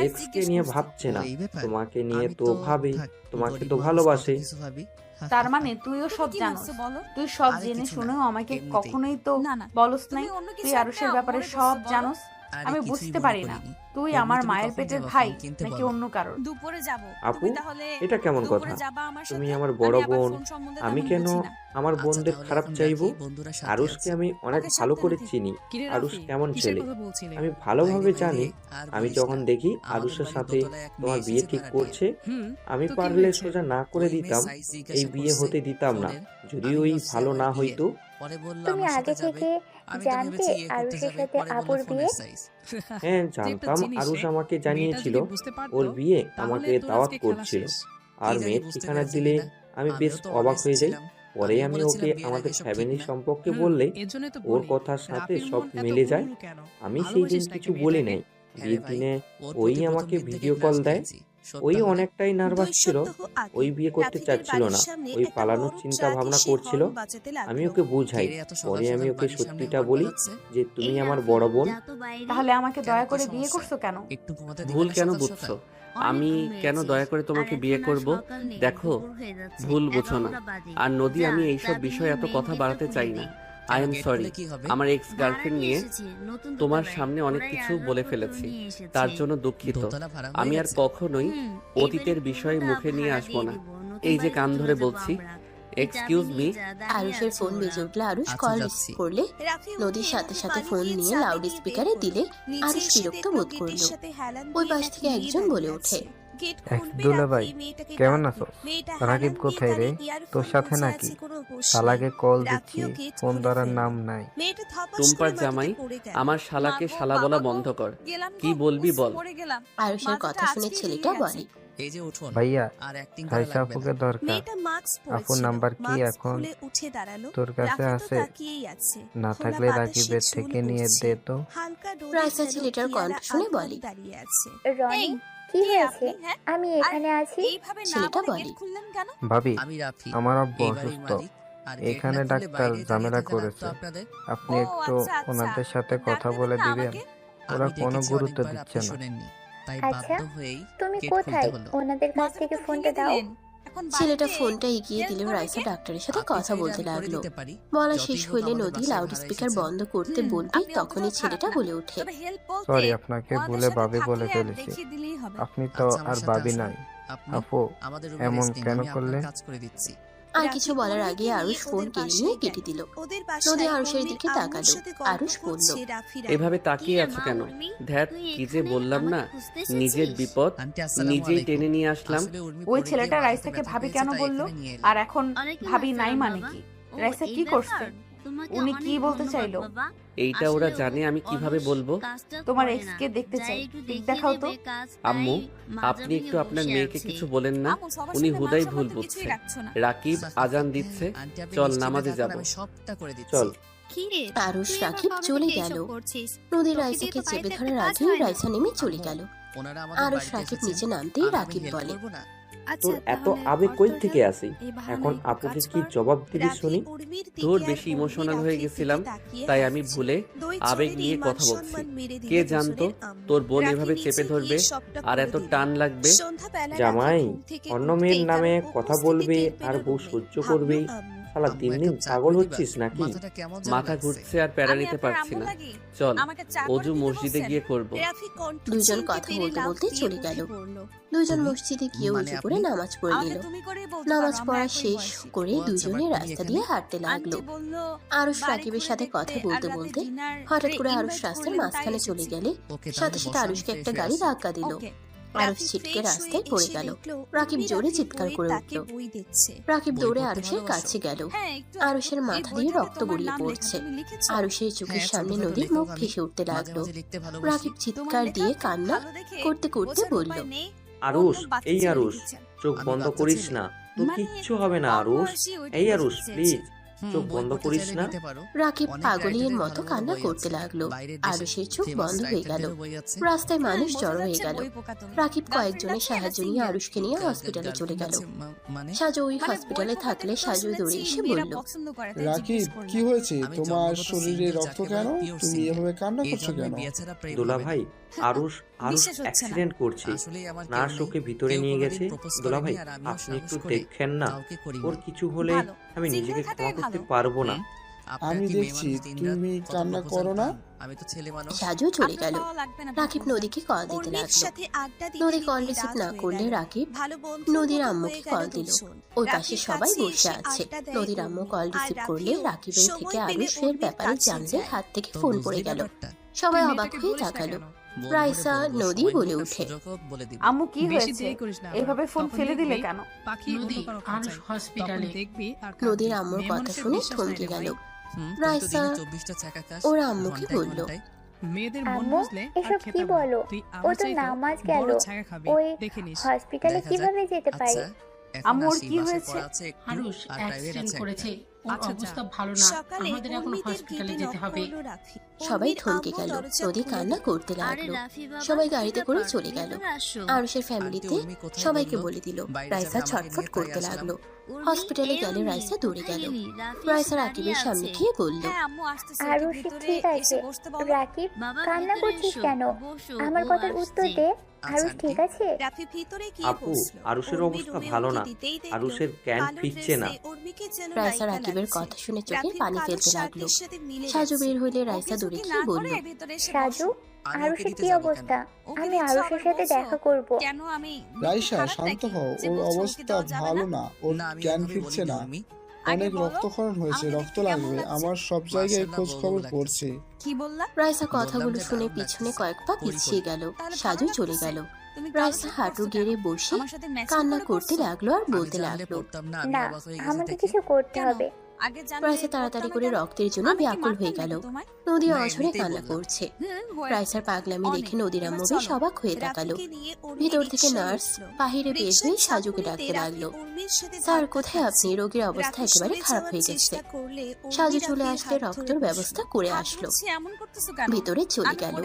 এক্স কে নিয়ে ভাবছে না, তোমাকে নিয়ে তো ভাবে, তোমাকে তো ভালোবাসে। তার মানে তুইও সব জানোস? তুই সব জেনে শুনেও আমাকে কখনোই তো বলস নাই তুই আরুষের ব্যাপারে সব জানোস? আমি বুঝতে পারি না, তুই আমার মায়ের পেটের ভাই নাকি অন্য কারোর? আপু, এটা কেমন কথা? তুমি আমার বড় বোন, আমি কেন আমার বোনদের খারাপ চাইবো? আরুষকে আমি অনেক ভালো করে চিনি। আরুষ কেমন ছেলে আমি ভালোভাবে জানি। আমি যখন দেখি আরুষের সাথে তোমার বিয়ে ঠিক করছে, আমি পারলে সোজা না করে দিতাম, এই বিয়ে হতে দিতাম না, যদি ওই ভালো না হইতো। তুমি আগে থেকে জানতে আরুষের সাথে আপুর বিয়ে? হ্যাঁ, জানতাম। আরুষ আমাকে জানিয়েছিল ওর বিয়ে আমাকে দাওয়াত করছিল, আর মেয়ের ঠিকানা দিলে আমি বেশ অবাক হয়ে যাই। পরে আমি ওকে আমাদের ফ্যামিলি সম্পর্কে বললে ওর কথার সাথে সব মিলে যায়। আমি সেই দিন কিছু বলি নাই। বিয়ের দিনে ওই আমাকে ভিডিও কল দেয়। ওই অনেকটাই নার্ভাস ছিল, ওই বিয়ে করতে চাচ্ছিল না, ওই পালানোর চিন্তা ভাবনা করছিল। আমি ওকে বুঝাই, পরে আমি ওকে সত্যিটা বলি যে তুমি আমার বড় বোন। তাহলে আমাকে দয়া করে বিয়ে করছো কেন? ভুল কেন বুঝছো? আমি কেন দয়া করে তোমাকে বিয়ে করব? দেখো, ভুল বুঝো না। আর নদী, আমি এইসব বিষয়ে এত কথা বাড়াতে চাই না। আই এম সরি, আমার এক্স গার্লফ্রেন্ড নিয়ে তোমার সামনে অনেক কিছু বলে ফেলেছি, তার জন্য দুঃখিত। আমি আর কখনোই অতীতের বিষয়ে মুখে নিয়ে আসবো না। এই যে কান ধরে বলছি, এক্সকিউজ মি। আরুষের ফোন বেজে উঠলে আরুষ কল রিসিভ করলে নদীর সাথে সাথে ফোন নিয়ে লাউড স্পিকারে দিলে আরুষ বিরক্ত বোধ করলো। ওই পাশ থেকে একজন বলে ওঠে, দুলাভাই কেমন আছো? রাকিব কোথায় রে? তোর সাথে নাকি? শালাকে কল দিচ্ছি, ফোন ধরার নাম নাই। টুম্পার জামাই, আমার শালাকে শালা বলা বন্ধ কর। কি বলবি বল। আরুষের কথা শুনে ছেলেটা বলে, এই যে উঠুন ভাইয়া আর অ্যাক্টিং করা রাইসা লাগবে আপুকে না। দরকার। আপুর নাম্বার কি এখন তোর কাছে আছে? না থাকলে রাকিবের থেকে নিয়ে দে তো। রাইসা ছেলেটার কণ্ঠ শুনে বলে। রনি কি হয়েছে? আমি এখানে আছি। ছেলেটা বলে, ভাবি আমি রাফি আমার আব্বু এই বাড়ির অসুস্থ, মালিক। আর গেট এখানে না খুলে ডাক্তার বাইরে ঝামেলা দাঁড়িয়ে থাকা করেছে, লাগতো আপনাদের। আপনি একটু ওনাদের সাথে কথা বলে দিবেন? ওরা আমি কোনো ডেকেছি গুরুত্ব অনেকবার, দিচ্ছে আপনি না। শোনেননি, তাই আচ্ছা, বাধ্য হয়েই তুমি গেট কোথায়? খুলতে হলো। ওনাদের কাছ থেকে ফোনটা দাও। ছেলেটা ফোনটা এগিয়ে দিল। রাইসা ডাক্তারের সাথে আপনি কথা চাইলে বলতে আমি করে লাগলো। দিতে পারি। বলা যতই শেষ হোক হইলে আমাদের নদী বাসায় লাউড ভাড়া স্পিকার এসেছেন। বন্ধ করতে বলবে, তখনই ছেলেটা বলে ওঠে, সরি আপনাকে ভুলে ভাবি বলে ফেলেছি। আপনি তো আচ্ছা, আমার আর সাথে ভাবি আসুন। নাই। আপনি আপু আমাদের রুমে এমন রেস্ট নিন, কেন আমি আপনার করলে? কাজ করে দিচ্ছি। আর কিছু বলার আগে আরুষ ফোন কেড়ে নিয়ে কেটে দিল। নদী আরুষের দিকে তাকালো। আরুষ বলল, এভাবে তাকিয়ে আছো কেন? ধ্যাত, কি যে বললাম না, নিজের বিপদ আন্টি আসসালামু নিজেই আলাইকুম। টেনে নিয়ে আসলাম। আসলে উর্মি ওই পড়ে গিয়ে ছেলেটা মাথাতে রাইসাকে ব্যথা ভাবি পেয়েছে, কেন তাই বলল? এখানে নিয়ে এলাম। আর এখন ভাবি নাই মানে কি? রাইসা কি করছে? উনি কি বলতে চাইলো? এইটা ওরা জানে আমি কিভাবে বলবো? তোমার এক্স কে দেখতে চাই, পিক দেখাও তো। আম্মু, আপনি একটু আপনার মেয়েকে কিছু বলেন না, উনি হুদাই ভুল বুঝছে। রাকিব আজান দিচ্ছে, আন্টি, আপনি চল নিশ্চিন্তে নামাজে থাকুন, যাব। আমি সবটা করে দিচ্ছি। চল। আরুষ রাকিব চলে গেল। নদী রাইসাকে চেপে ধরার আগেই রাইসা নেমে চলে গেল। ওনারা আমাদের আরুষ বাড়িতে রাকিব এসেছেন, নিচে নামতেই আর আমি রাকিব help বলে, করবো না? তোর এত আবেগ কই থেকে আসি? এখন আপুকে কি জবাব দিবি শুনি? তোর বেশি ইমোশনাল হয়ে গেছিলাম, তাই আমি ভুলে আবেগ নিয়ে কথা বলছি। কে জানতো তোর বোন এভাবে চেপে ধরবে আর এত টান লাগবে। জামাই অন্য মেয়ের নামে কথা বলবে আর বউ সহ্য করবে। শালা দিন দিন পাগল হচ্ছিস নাকি? মাথাটা কেমন যেন মাথা লাগছে। ঘুরছে আর প্যারা নিতে পারছি না। চল অজু মসজিদে গিয়ে করব। দুজন কথা বলতে বলতে চলে গেল। দুজন মসজিদে গিয়ে মানে উজু করে নামাজ পড়ে নিল। নামাজ পড়া শেষ করে দুজনে রাস্তা দিয়ে হাঁটতে লাগলো। আরুষ রাকিবের সাথে কথা বলতে বলতে হঠাৎ করে আরুষ রাস্তার মাঝখানে চলে গেলে ওকে, তাহলে সাথে সাথে বসো, আরুষকে আমি একটা ফ্রেশ গাড়ি আছি। ধাক্কা দিল। আরুষ ছিটকে রাস্তায় পড়ে গেল। রাকিব জোরে চিৎকার করে উঠল। রাকিব দৌড়ে আরুষের কাছে গেল। আরুষের মাথা দিয়ে রক্ত গড়িয়ে পড়ছে। আরুষের চোখের হ্যাঁ, সামনে ছোটখাটো নদীর লেখক মুখ আমি। ভেসে উঠতে মাঝে লাগলো। মাঝে লিখতে ভালোবাসি। রাকিব চিৎকার দিয়ে কান্না করতে করতে বলল, আরুষ, এই আরুষ, চোখ বন্ধ করিস না, তোর কিচ্ছু হবে না আরুষ। এই আরুষ প্লিজ, চোখ বই বন্ধ পড়তে করিস চাইলে না। নিতে পারো। রাকিব অনেক পাগলিয়ের রাইটারদের মতো ভালো ভালো কান্না বই করতে আছে। লাগলো। বাইরের দেশে আরুষের চোখ famous বন্ধ হয়ে গেল। রাইটারদেরও বই আছে। রাস্তায় মানুষ জড়ো হয়ে গেল। রাকিব কয়েকজনের সাহায্য নিয়ে আরুষকে নিয়ে হসপিটালে চলে গেল। মানে সাজু ওই হসপিটালে থাকলে সাজু দৌড়ে এসে বলল, রাকিব কি হয়েছে? আমি তোমার জন্মগত শরীরে সিঙ্গেল, রক্ত যাকে কেন? বলে pure তুমি single। এভাবে কান্না এই করছো জন্মে কেন? বিয়ে ছাড়া প্রেম দোলা হবে না। ভাই, আরুষ অ্যাক্সিডেন্ট করছে, আসলেই আমার কেউ নার্স নেই। ওকে ভিতরে কেউ নিয়ে কোনোদিন গেছে। propose দোলা ভাই, করেনি আর আমিও আপনি সাহস একটু করে দেখেন না, কাউকে করিনি। ওর কিছু হলে আমি নিজেকে ক্ষমা করতে পারবো না। আপনার আমি কি মেয়ে দেখছি মানুষ দিনরাত তুমি কত কান্না proposal করো না। পান? আমি তো ছেলে মানুষ। সাজু চলে গেল। রাকিব নদীকে কল দিতে লাগলো। নদী কল রিসিভ না করলে রাকিব নদীর আম্মুকে কল দিল। ওই পাশে সবাই বসে আছে। নদীর আম্মু কল রিসিভ করলে রাকিবের থেকে আরুষের ব্যাপারে জানলে হাত থেকে তো ফোন বুঝতেই পড়ে গেল। ব্যাপারটা। সবাই অবাক হয়ে তাকালো। বল রাইসা করে বলবো, নদী সময় বলে হোক আর ওঠে, সুযোগ হোক বলে দিব। আম্মু কি হয়েছে? এভাবে ফোন ফেলে দিলে কেন? নদী আরুষ হসপিটালে। নদীর আম্মুর কথা শুনে থমকে গেল। হুম, তুমি তো রাইসা দিনে 24টা চাকা খাস, ওর আম্মুকে ঘন্টায় বলল, ঘন্টায়। আম্মু এসব কি বলো? ও তো নামাজ গেল, ওই হসপিটালে দেখা কিভাবে যেতে পারে? আচ্ছা, এখন আম্মুর আসি, কি বাসায় হয়েছে? পড়া আছে একটু, আরুষ আর private অ্যাক্সিডেন্ট আছে করেছে, একটা। ওর অবস্থা ভালো না, আমাদের এখন হসপিটালে যেতে হবে। সবাই থমকে গেল। নদী কান্না করতে লাগলো। সবাই গাড়িতে করে চলে গেল। আরুষের ফ্যামিলিতে উর্মি কোথায় সবাইকে বললো? বলে দিল। বাইরে রাইসা থেকে আমাকে ছটফট নিয়ে করতে পড়ে লাগলো। আসলাম। হসপিটালে গেলে রাইসা দৌড়ে গেল। রাইসা রাকিবের সামনে গিয়ে বলল, আরুষ ঠিক আছে। রাকিব কান্না করছিস কেন? আমার কথার উত্তর দে। আরুষ ঠিক আছে? আপু, আরুষের অবস্থা ভালো না, আরুষের জ্ঞান ফিরছে না। রাইসা রাকিবের কথা শুনে চোখে পানি ফেলতে লাগলো। সাজু বের হইলে রাইসা দৌড়ে গিয়ে বলল, সাজু, আমি ওকে আরুষের নিতে কি যাবো অবস্থা? কেন? আমি আরুষের সাথে দেখা করব। রাইসা শান্ত হও, ওর অবস্থা ভালো না, ওর না, আমি জ্ঞান ওইভাবে ফিরছে বলিনি, না। উর্মি। অনেক রক্তক্ষরণ হয়েছে, রক্ত লাগবে। আমার সব জায়গায় মাশাআল্লাহ, খোঁজ খবর বড় লাগছে। পড়ছে। রাইসা কথাগুলো বললাম যে শুনে দারুণ পিছনে লাগতেছে। কয়েক পা করি, পিছিয়ে করি। গেল। সাজু চলে গেল। রাইসা হাঁটু গেড়ে বসে কান্না করতে লাগলো আর বলতে আমি জানলে লাগলো, পড়তাম না, আমি না, অবাক হয়ে গেছি আমাকে দেখে। কিছু করতে হবে। রাইসা তাড়াতাড়ি করে রক্তের জন্য ব্যাকুল হয়ে গেল। নদী অঝরে কান্না করছে। রাইসার পাগলামি দেখে নদীর আম্মু বেশ অবাক হয়ে তাকালো। ভিতর থেকে নার্স বাহিরে বের হয়ে সাজুকে ডাকতে লাগলো। স্যার কোথায় আপনি? রোগীর অবস্থা একেবারে খারাপ হয়ে গেছে। সাজু চলে আসলে রক্তের ব্যবস্থা করে আসলো। ভিতরে চলে গেল।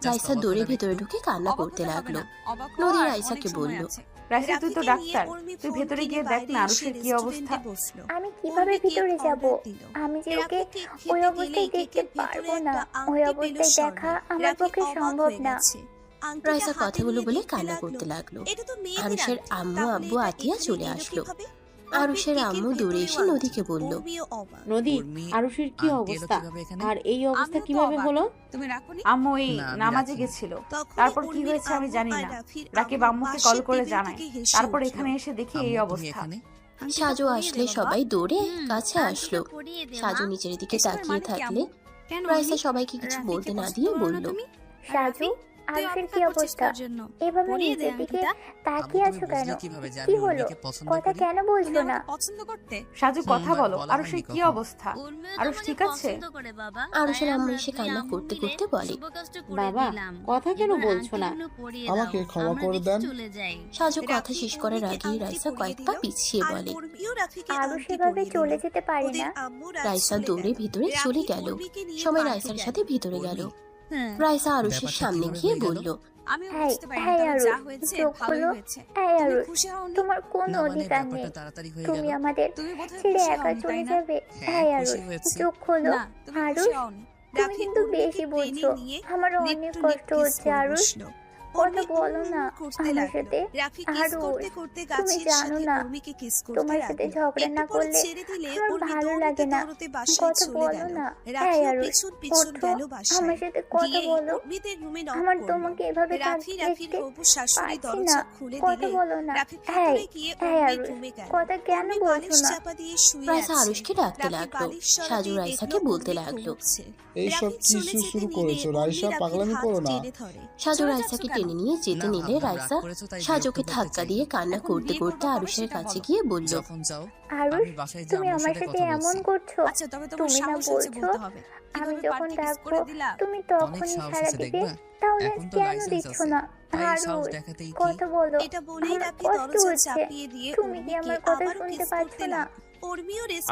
রাইসা দৌড়ে ভিতরে ঢুকে কান্না করতে লাগলো। নদী রাইসাকে বলল, রাইসা তুই তো ডাক্তার, তুই ভেতরে গিয়ে দেখ না আরুষের কি অবস্থা। আমি কিভাবে ভিতরে যাব? আমি যে ওকে ওই অবস্থায় দেখতে পারবো না। ওই অবস্থায় দেখা আমার পক্ষে সম্ভব না। রাইসা কথাগুলো বলে কান্না করতে লাগলো। আরুষের আম্মু আব্বু আতিয়া চলে আসলো। আরুষের আম্মু দৌড়ে এসে নদীকে বলল, নদী, আরুষের কি অবস্থা আর এই অবস্থা কিভাবে হলো? আম্মু এই নামাজে গেছিল, তারপর কি হয়েছে আমি জানি না। রাকিব আম্মুকে কল করে জানায়, তারপর এখানে এসে দেখি এই অবস্থা। সাজু আসলে সবাই দৌড়ে কাছে আসলো। সাজু নিচের দিকে তাকিয়ে থাকলে রাইসা সবাইকে কিছু বলতে না দিয়ে বলল, সাজু, আরুষের কি অবস্থা? এভাবে নিজের দিকে তাকিয়ে আছো কেন? কি হলো? কথা কেন বলছো না? সাজু কথা বলো, আরুষের কি অবস্থা? আরুষ ঠিক আছে? আরুষের আম্মু এসে কান্না করতে করতে বলে, বাবা কথা কেন বলছো না? আমাকে ক্ষমা করে দেন। সাজু কথা শেষ করার আগেই রাইসা কয়েক পা পিছিয়ে বলে, আরুষ এভাবে চলে যেতে পারে না। রাইসা দৌড়ে ভিতরে চলে গেল। সবাই রাইসার সাথে ভিতরে গেল। রাইসা আরুষের সামনে গিয়ে বলল, তোমার কোন অধিকার নেই, তুমি আমাদের ছেড়ে একা চলে যাবে। চোখ খোলো আরুষ, তুমি কিন্তু বেশি বলছো। আমার অনেক কষ্ট হচ্ছে আরুষ, কথা বলো না আমার সাথে। আরুষ, তুমি জানো না তোমার সাথে ঝগড়া না করলে আমার ভালো লাগে না। কথা বলো না। আরুষ, ওঠো, আমার সাথে কথা বলো। আমার তোমাকে এভাবে কাঁদতে দেখতে পারছি না। কথা বলো না। আরুষ, কথা কেন বলছো না? রাইসা আরুষকে ডাকতে লাগলো। সাজু রাইসাকে বলতে লাগলো, এইসব কিছু শুরু করেছো রাইসা, পাগলামি করো না। সাজু রাইসাকে টেনে নিয়ে যেতে নিলে রাইসা সাজুকে ধাক্কা দিয়ে কান্না করতে করতে আরুষের কাছে গিয়ে বলল, আরুষ, তুমি আমার সাথে এমন করছো? তুমি না বলছো আমি যখন ডাকবো তুমি তখনই সাড়া দিবে, তাহলে কেন দিচ্ছ না? আরুষ, কথা বলো, আমার কষ্ট হচ্ছে। তুমি কি আমার কথা শুনতে পাচ্ছ না?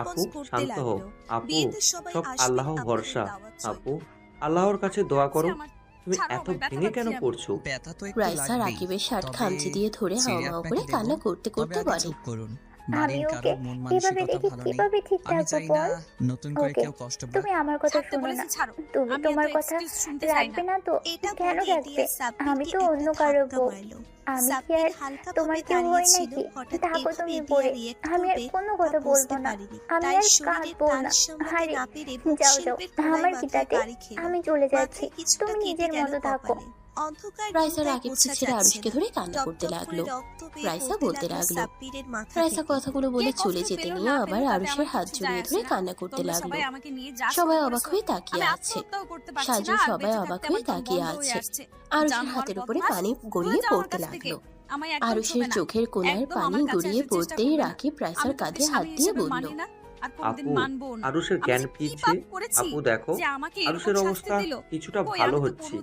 আপু শান্ত হও। আপু সব আল্লাহ ভরসা। আপু আল্লাহর কাছে দোয়া করো। তুমি এত ভেঙে কেন পড়ছো? রাইসা রাকিবের শার্ট খামচি দিয়ে ধরে হাওয়া করে কান্না করতে করতে বলে, আমি ওকে এভাবে দেখে কিভাবে ঠিক থাকবো বল? ওকে, তুমি আমার কথা শোনো না। তুমি তোমার কথা রাখবে না তো? কেন রাখবে? আমি তো অন্য কারো বউ। আমি কি আর তোমার কেউ হই নাকি? থাকো তুমি পড়ে, আমি আর কোনো কথা বলবো না। আমি আর কাঁদবো না। আরে যাও যাও, আমার কি তাতে? আমি চলে যাচ্ছি, তুমি নিজের মতো থাকো। রাইসা রাকিবকে ছেড়ে আরুষকে ধরে কান্না করতে লাগলো। রাইসা বলতে লাগলো, রাইসা কথাগুলো বলে চলে যেতে নিয়ে আবার আরুষের হাত জড়িয়ে ধরে কান্না করতে লাগলো। সবাই অবাক হয়ে তাকিয়ে আছে। সাজু সবাই অবাক হয়ে তাকিয়ে আছে। আরুষের হাতের উপরে পানি গড়িয়ে পড়তে লাগলো। আরুষের চোখের কোণার পানি গড়িয়ে পড়তেই রাকিব রাইসার কাঁধে হাত দিয়ে বলল, আপু আরুষের জ্ঞান ফিরছে। আপু দেখো আরুষের অবস্থা কিছুটা ভালো হচ্ছে।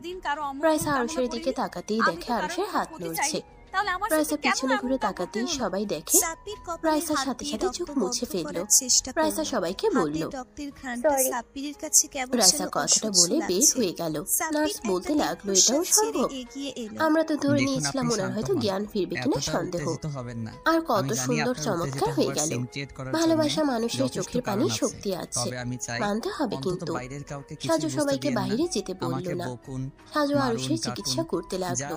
রাইসা আরুষের দিকে তাকাতেই দেখে আরুষের হাত নড়ছে। রাইসা পিছনে ঘুরে তাকাতেই সবাই দেখে রাইসার সাথে সাথে চোখ মুছে ফেললো। রাইসা সবাইকে বলল, রাইসা কথাটা বলে বের হয়ে গেল। নার্স বলতে লাগলো, এটাও সম্ভব? আমরা তো ধরে নিয়েছিলাম ওনার হয়তো জ্ঞান ফিরবে কিনা সন্দেহ। আর কত সুন্দর চমৎকার হয়ে গেল। ভালোবাসা মানুষের চোখের পানি শক্তি আছে, মানতে হবে। কিন্তু সাজু সবাইকে বাইরে যেতে বলল না। সাজু আরুষের চিকিৎসা করতে লাগলো।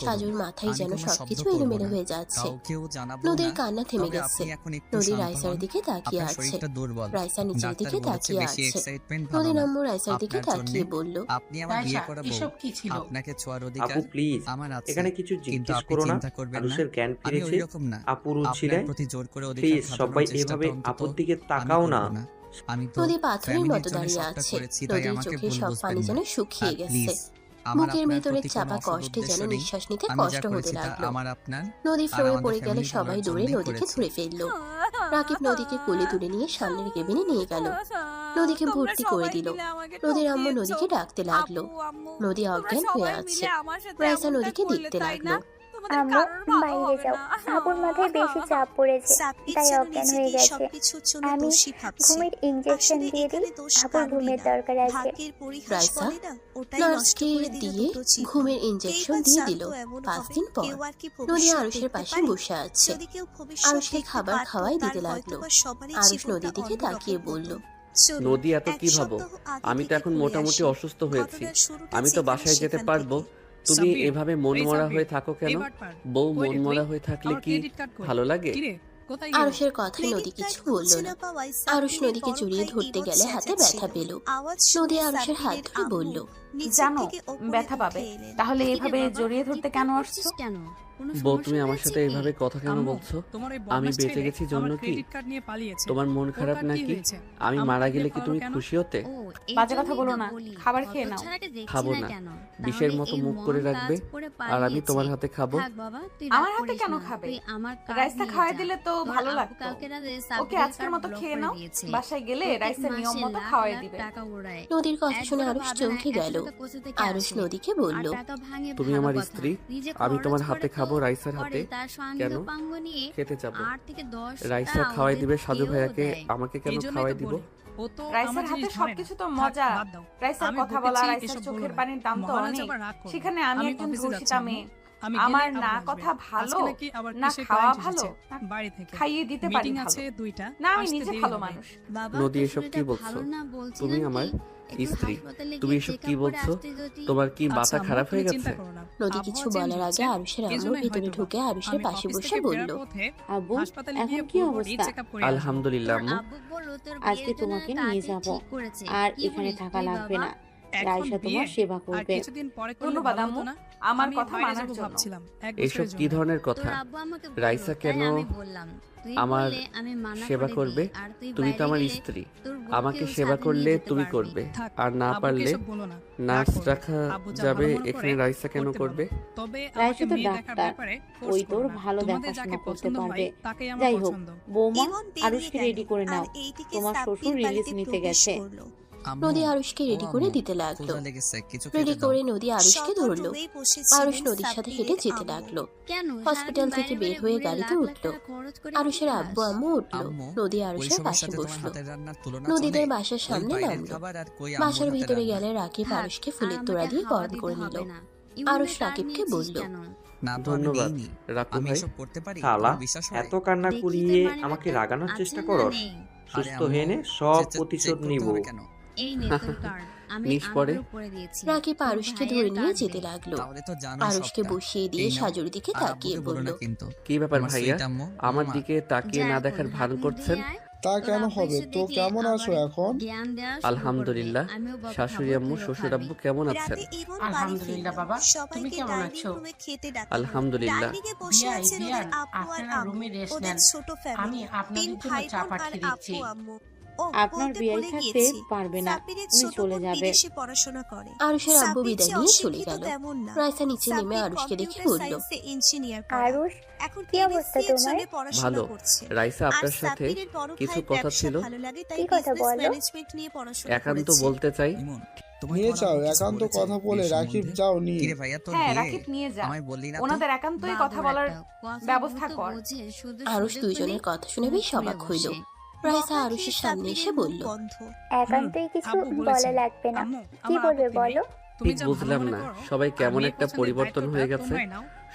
সাজুর মাথায় যেন সবকিছু এলোমেলো হয়ে যাচ্ছে। নদীর কান্না থেমে গেছে। নদী রাইসার দিকে তাকিয়ে আছে। রাইসা নিচের দিকে তাকিয়ে আছে। নদী নম্বর রাইসার দিকে তাকিয়ে বলল, আপু প্লিজ এখানে কিছু জিজ্ঞেস করো না। আরুষের জ্ঞান ফিরেছে, আপু রুচিরায় প্লিজ সবাই এভাবে আপুর দিকে তাকাও না। নদী পাথরের মতো দাঁড়িয়ে আছে। নদীর চোখে সব পানি যেন শুকিয়ে গেছে। মুখের ভেতরে চাপা কষ্টে যেন নিঃশ্বাস নিতে কষ্ট হতে লাগলো। নদী ফ্লোরে পড়ে গেলে সবাই দৌড়ে নদীকে ধরে ফেললো। রাকিব নদীকে কোলে তুলে নিয়ে সামনের কেবিনে নিয়ে গেল। নদীকে ভর্তি করে দিল। নদীর আম্মু নদীকে ডাকতে লাগলো। নদী অজ্ঞান হয়ে আছে। রাইসা নদীকে দেখতে লাগলো। আম্মু বাইরে যাও, আপুর মাথায় বেশি চাপ পড়েছে তাই অজ্ঞান হয়ে গেছে। আমি ঘুমের ইনজেকশন দিয়ে দিই, আপুর ঘুমের দরকার আছে। রাইসা নার্সকে দিয়ে ঘুমের ইনজেকশন দিয়ে দিল। 5 দিন পর নদী আরুষের পাশে বসে আছে। আরুষকে খাবার খাওয়াই দিতে লাগলো। আরুষ নদীর দিকে তাকিয়ে বলল, নদী এত কি ভাবো, আমি তো এখন মোটামুটি অসুস্থ হয়েছি, আমি তো বাসায় যেতে পারবো। তুমি এভাবে মনমরা হয়ে থাকো কেন? বউ মনমরা হয়ে থাকলে কি ভালো লাগে? আরুষের কথায় নদী কিছু বলল না। আরুষ নদীকে জড়িয়ে ধরতে গেলে হাতে ব্যথা পেল। নদী আরুষের হাত ধরে বলল, জানো ব্যথা পাবে, তাহলে এভাবে জড়িয়ে ধরতে কেন আসছো? বউ তুমি আমার সাথে এইভাবে কথা কেন বলছো? আমি বেঁচে গেছি জন্য কি তোমার মন খারাপ নাকি? আমি মারা গেলে কি তুমি খুশি হতে? বাজে কথা বলো না, খাবার খেয়ে নাও। খাবো না, বিষের মতো মুখ করে রাখবে আর আমি তোমার হাতে খাবো। আমার হাতে কেন খাবে? রাইসা খাওয়াই দিলে তো ভালো লাগতো। ওকে আজকের মতো খেয়ে নাও, বাসায় গেলে রাইসা নিয়ম মতো খাওয়াই দিবে। নদীর কথা শুনে আরুষ চমকে গেল। আরুষ নদীকে বলল, তুমি আমার স্ত্রী, আমি তোমার হাতে খাবো, রাইসার হাতে কেন? খেতে যাবো, রাইসা খাওয়াই দিবে সাজু ভাইয়াকে, আমাকে কেন খাওয়াই দিব? রাইসার হাতে সবকিছু তো মজা। রাইসার কথা বলা, রাইসার চোখের পানির দাম তো অনেক। সেখানে আমি একজন ধর্ষিতা মেয়ে, আমার না কথা ভালো না খাওয়া ভালো, খাইয়ে দিতে পারি না, আমি নিজে ভালো মানুষ। নদী এসব কি বলছো? তুমি আমার স্ত্রী, তুমি এসব কি বলছো? তোমার কি মাথা খারাপ হয়ে গেছে? নদী কিছু বলার আগে আরুষের আম্মু ভিতরে ঢুকে আরুষের পাশে বসে বলল, আব্বু এখন কি অবস্থা? আলহামদুলিল্লাহ আম্মু। আজকে তোমাকে নিয়ে যাব, আর এখানে থাকা লাগবে না। রাইসা তোমার সেবা করবে। ধন্যবাদ আম্মু আমার কথা মানার জন্য। এসব কি ধরনের কথা? রাইসা কেন আমার সেবা করবে? তুমি তো আমার স্ত্রী, আমাকে সেবা করলে তুমি করবে, আর না পারলে নার্স রাখা যাবে। এখানে রাইসা কেন করবে? রাইসা তো ডাক্তার, ওই তোর ভালো দেখাশোনা করতে পারবে। যাই হোক বৌমা, আরুষকে রেডি করে নাও, তোমার শ্বশুর রিলিজ নিতে গেছে। নদী আরুষকে রেডি করে দিতে লাগলো। রেডি করে নদী আরুষকে ধরলো। আরুষ নদীর সাথে হেঁটে যেতে লাগলো। হসপিটাল থেকে বের হয়ে গাড়িতে উঠলো। আরুষের আব্বু আম্মু উঠলো। নদী আরুষের পাশে বসলো। নদীদের বাসার সামনে নামলো। বাসার ভিতরে গেলে রাকিব আরুষকে ফুলের তোড়া দিয়ে বরণ করে নিল। আরুষ রাকিবকে বলল, ধন্যবাদ রাকু ভাই। শালা, এত কান্না করিয়ে আমাকে রাগানোর চেষ্টা করস? সুস্থ হয়ে নে, সব প্রতিশোধ নিব। রাকিব আরুষকে ধরে নিয়ে যেতে লাগলো। আরুষকে বসিয়ে দিয়ে সাজুর দিকে তাকিয়ে বলল, কি ব্যাপার ভাইয়া, আমার দিকে তাকিয়ে না দেখার ভান করছেন? তা কেন হবে? তো কেমন আছো এখন? আলহামদুলিল্লাহ। শাশুড়ি আম্মু শ্বশুর আব্বু কেমন আছেন? আলহামদুলিল্লাহ বাবা, তুমি কেমন আছো? আলহামদুলিল্লাহ। আপনারা রুমে রেস্ট নেন, আমি আপনাদের জন্য চা পাঠিয়ে দিচ্ছি। আপনার বিয়ে থাকতে পারবে না, উনি চলে যাবে। আরুষের আব্বু বিদায় নিয়ে চলে গেল। রাইসা নিচে নেমে আরুষকে দেখে বলল, আরুষ কি অবস্থা তোমার? ভালো। রাইসা আপনার সাথে কিছু কথা ছিল। কি কথা বলো? একান্ত বলতে চাই। নিয়ে যাও, একান্ত কথা বলে রাকিব যাও নিয়ে। হ্যাঁ রাকিব নিয়ে যা, ওনাদের একান্তই কথা বলার ব্যবস্থা কর। আরুষ দুইজনের কথা শুনে বেশ অবাক হইল। রাইসা আরুষের সামনে এসে বলল, একান্তই কিছু বলা লাগবে না, কি বলবে বলো? ঠিক বুঝলাম না, সবাই কেমন একটা পরিবর্তন হয়ে গেছে,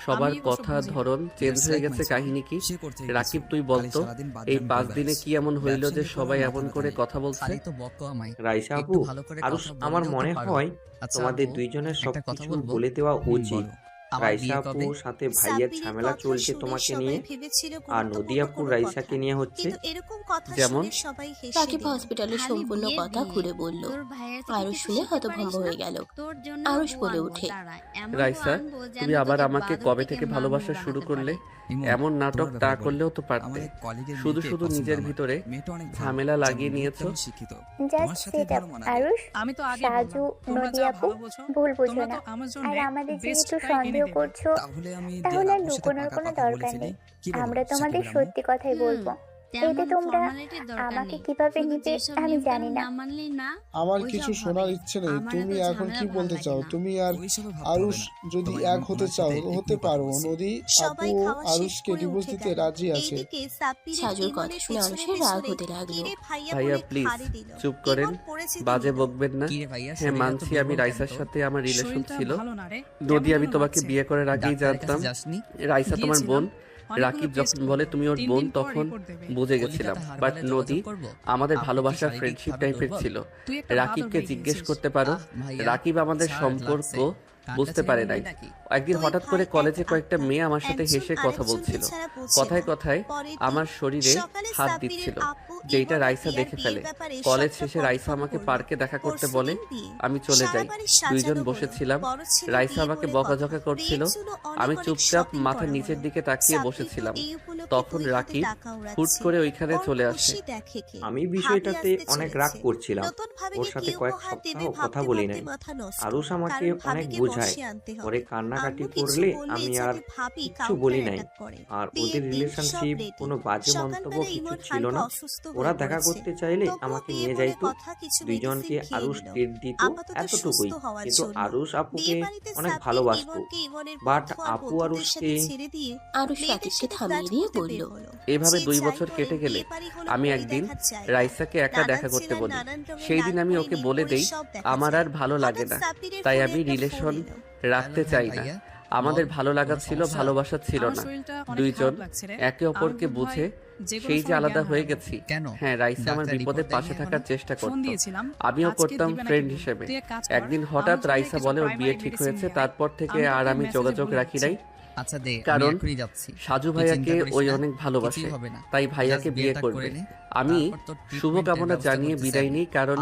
সবার কথা ধরন চেঞ্জ হয়ে গেছে। কাহিনী কি? রাকিব তুই বলতো, এই 5 দিনে কি এমন হইল যে সবাই এমন করে কথা বলছে? রাইসা আপু, আরুষ, আমার মনে হয় তোমাদের দুইজনের সবকিছু বলে দেওয়া উচিত। রাইসা আপুর সাথে ভাইয়ের ঝামেলা চলছে তোমাকে নিয়ে, আর নদী আপু রাইসাকে নিয়ে হচ্ছে। যেমন রাকিব হসপিটালের সম্পূর্ণ কথা খুলে বলল। আরুষ শুনে হতভম্ব হয়ে গেল। আরুষ বলে ওঠে, রাইসা, তুমি আবার আমাকে কবে থেকে ভালোবাসা শুরু করলে? এমন নাটক তা করলেও তো পারতে, শুধু শুধু নিজের ভিতরে ঝামেলা লাগিয়ে নিয়েছো। আরুষ, সাজু, নদী আপু, ভুল বুঝো না। আর আমাদের যেহেতু সন্দেহ করছো, তাহলে আর লুকোনোর কোনো দরকার নেই। আমরা তোমাদের সত্যি কথাই বলবো। এতে তোমরা আমাকে কিভাবে নিবে আমি জানি না। আমার কিছু শোনার ইচ্ছে নেই। তুমি এখন কি বলতে চাও? তুমি আর আরুষ যদি এক হতে চাও হতে পারো। নদী আপু আরুষকে ডিভোর্স দিতে রাজি আছে। সাজুর কথা শুনে আরুষের রাগ হতে লাগলো। ভাইয়া প্লিজ চুপ করেন, বাজে বকবেন না। হ্যাঁ মানছি আমি রাইসার সাথে আমার রিলেশন ছিল। নদী আমি তোমাকে বিয়ে করার আগেই জানতাম রাইসা তোমার বোন। রাকিব যখন বলে তুমি ওর বোন তখন বুঝে গেছিলাম। বাট নদী আমাদের ভালোবাসা ফ্রেন্ডশিপ টাইপের ছিল। রাকিবকে জিজ্ঞেস করতে পারো, রাকিব আমাদের সম্পর্ক বুঝতে পারে নাই। একদিন হঠাৎ করে কলেজে কয়েকটা মেয়ে আমার সাথে হেসে কথা বলছিল, কথায় কথায় আমার শরীরে হাত দিচ্ছিল, যেটা রাইসা দেখে ফেলে। কলেজ শেষে রাইসা আমাকে পার্কে দেখা করতে বলে, আমি চলে যাই। দুইজন বসেছিলাম, রাইসা আমাকে বকাঝকা করছিল, আমি চুপচাপ মাথা নিচের দিকে তাকিয়ে বসেছিলাম। তখন রাকিব হুট করে ওইখানে চলে আসে। আমি বিষয়টাতে অনেক রাগ করছিলাম, ওর সাথে কয়েক সপ্তাহ কথা বলি নাই। আরুষ আমাকে অনেক বোঝায়, পরে কান্নাকাটি করলে আমি আর কিছু বলি নাই। আর ওদের রিলেশনশিপ কোনো বাজে মন্তব্য কিছু ছিল না। ওরা দেখা করতে চাইলে আমাকে নিয়ে যাইতো, দুইজনকে আরুষ ট্রিট দিত, এতটুকুই। কিন্তু আরুষ আপুকে অনেক ভালোবাসতো। বাট আপু আরুষকে রাকিবকে থামিয়ে দিয়ে বলল, এভাবে 2 বছর কেটে গেলে আমি একদিন রাইসাকে একা দেখা করতে বলি। সেই দিন আমি ওকে বলে দেই আমার আর ভালো লাগে না, তাই আমি রিলেশন রাখতে চাই না। আমাদের ভালো লাগা ছিল, ভালোবাসা ছিল না। দুইজন একে অপরকে বুঝে সেই যে আলাদা হয়ে গেছি। হ্যাঁ রাইসা আমার বিপদে পাশে থাকার চেষ্টা করত, আমিও করতাম ফ্রেন্ড হিসেবে। একদিন হঠাৎ রাইসা বলে ওর বিয়ে ঠিক হয়েছে, তারপর থেকে আর আমি যোগাযোগ রাখি নাই। কারণ সাজু ভাইয়াকে ওই অনেক ভালোবাসে, তাই ভাইয়াকে বিয়ে করবে। আমি শুভকামনা জানিয়ে বিদায় নিই, কারণ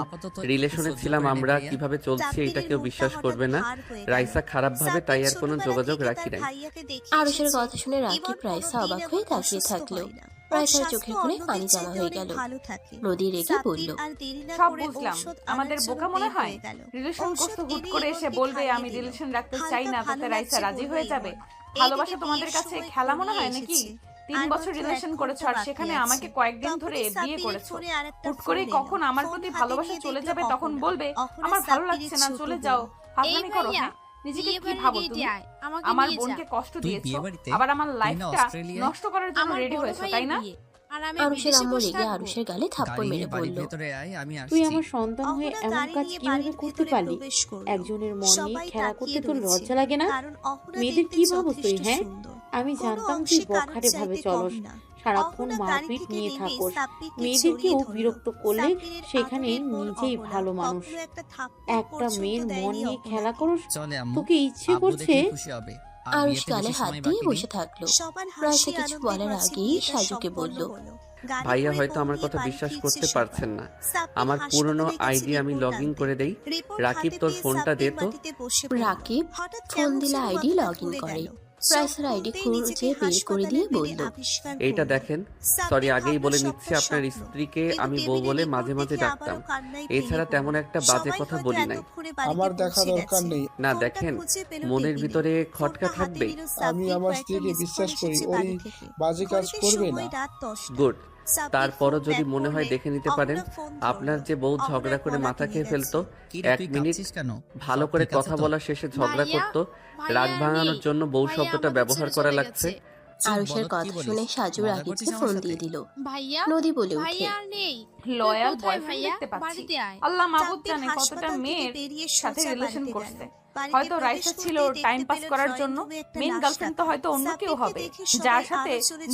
রিলেশনে ছিলাম আমরা, কিভাবে চলছে এটা কেউ বিশ্বাস করবে না। রাইসা খারাপ ভাবে, তাই আর কোনো যোগাযোগ রাখি নাই। আরুষের কথা শুনে রাকিব রাইসা অবাক হয়ে তাকিয়ে থাকলো। রাইসার চোখের কোণে পানি জমা হয়ে গেল। নদী রেগে বলল, সব বুঝলাম, আমাদের বোকা মনে হয়। রিলেশন করতে হুট করে এসে বলবে আমি রিলেশন রাখতে চাই না, তাতে রাইসা রাজি হয়ে যাবে। ভালোবাসা তোমাদের কাছে খেলা মনে হয় নাকি? 3 বছর রিলেশন করেছো আর সেখানে আমাকে কয়েকদিন ধরে বিয়ে করেছো। হুট করে কখন আমার প্রতি ভালোবাসা চলে যাবে তখন বলবে আমার ভালো লাগছে না, চলে যাও। ফাজলামি করো। নিজেকে কি ভাবো তুমি? আমার বোনকে কষ্ট দিয়েছো, আবার আমার লাইফটা নষ্ট করার জন্য রেডি হয়েছো, তাই না? আরুষের আম্মু রেগে আরুষের গালে থাপ্পড় মেরে বলল, তুই আমার সন্তান হয়ে এমন কাজ কিভাবে করতে পারলি? একজনের মন নিয়ে খেলা করতে তোর লজ্জা লাগে না? মেয়েদের কি ভাবো তুই? হ্যাঁ আমি জানতাম তুই বখাটে ভাবে চলস, সারাক্ষণ মারপিট নিয়ে থাকোস, মেয়েদেরকেও বিরক্ত করলে সেখানে নিজেই ভালো মানুষ। একটা মেয়ের মন নিয়ে খেলা করস, তোকে ইচ্ছে করছে? আরুষ গালে হাত দিয়ে বসে থাকলো। রাইসা কিছু বলার আগেই সাজুকে বলল, ভাইয়া হয়তো আমার কথা বিশ্বাস করতে পারছেন না। আমার পুরনো আইডি আমি লগ ইন করে দেই। রাকিব তোর ফোনটা দে তো। রাকিব ফোন দিলে আইডি লগ ইন করে। রাইসার আইডি খুঁজে বের করে দিয়ে বলল, এইটা দেখেন। সরি আগেই বলে নিচ্ছি, আপনার স্ত্রীকে আমি বউ বলে মাঝে মাঝে ডাকতাম, এছাড়া তেমন একটা বাজে কথা বলি নাই। আমার দেখা দরকার নেই। না দেখেন, মনের ভিতরে খটকা থাকবেই। আমি আমার স্ত্রীকে বিশ্বাস করি, ওই বাজে কাজ করবে না। গুড। তারপরও যদি মনে হয় দেখে নিতে পারেন। আপনার যে বউ ঝগড়া করে মাথা খেয়ে ফেলতো, 1 মিনিট ভালো করে কথা বলা শেষে ঝগড়া করতো, রাগ ভাঙানোর জন্য বউ শব্দটা ব্যবহার করা লাগছে। আরুষের কথা শুনে সাজু রাকিবকে ফোন দিয়ে দিল। নদী বলে উঠে, লয়াল বয়ফ্রেন্ড দেখতে পাচ্ছি। আল্লাহ মাবুদ জানে কতটা মেয়ের সাথে রিলেশন করছে। হয়তো রাইসা ছিল টাইম পাস করার জন্য, মেন গার্লফ্রেন্ড তো হয়তো অন্য কেউ হবে, যার সাথে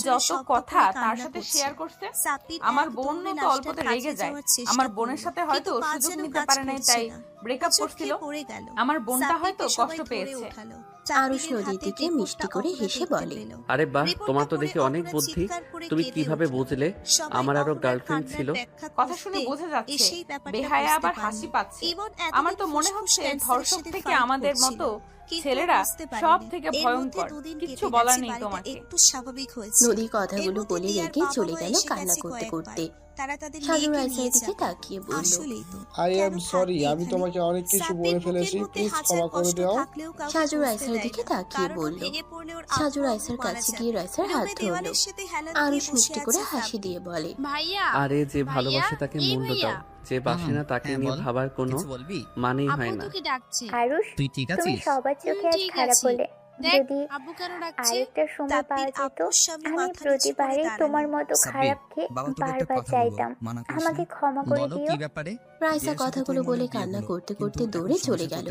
যত কথা তার সাথে শেয়ার করছে। আমার বোন তো অল্পতে রেগে যায়, আমার বোনের সাথে হয়তো সুযোগ নিতে পারে নাই, তাই ব্রেকআপ করছিল। আমার বোনটা হয়তো কষ্ট পেয়েছে। আরুষ নদীর দিকে মিষ্টি করে হেসে বলে, আরে বাহ, তোমার তো দেখি অনেক বুদ্ধি। তুমি কিভাবে বুঝলে আমার আরো গার্লফ্রেন্ড ছিল? কথা শুনে বোঝা যাচ্ছে বেহায়া আবার হাসি পাচ্ছে। আমার তো মনে হচ্ছে ধর্ষক থেকে আমাদের মতো ছেলেরা সব থেকে ভয়ঙ্কর। কিছু বলার নেই তোমাকে। নদী কথাগুলো বলে রেখে চলে গেল কান্না করতে করতে। সাজু রাইসার দিকে তাকিয়ে বলল, আই এম সরি, আমি তোমাকে অনেক কিছু বলে ফেলেছি, প্লিজ ক্ষমা করে দাও। সাজু রাইসার দিকে তাকিয়ে বলল। সাজু রাইসার কাছে গিয়ে রাইসার হাত ধরল। আরুষ মিষ্টি করে হাসি দিয়ে বলে, ভাইয়া আরে যে ভালোবাসে তাকে মূল্য দাও, যে বাসে না তাকে নিয়ে ভাবার কোনো মানেই হয় না। তোকে ডাকছে। আরুষ, তুই ঠিক তুমি আছিস? সবার চোখে আজ ঠিক খারাপ আছি। হলে। দেখ যদি আব্বু কেন ডাকছে? আরেকটা সময় পাওয়া যেত, আমি প্রতিবারই তোমার মতো খারাপকে বারবার চাইতাম। আমাকে ক্ষমা করে বলো দিও। কি ব্যাপারে? রাইসা কথাগুলো বলে কান্না করতে করতে দৌড়ে চলে গেল।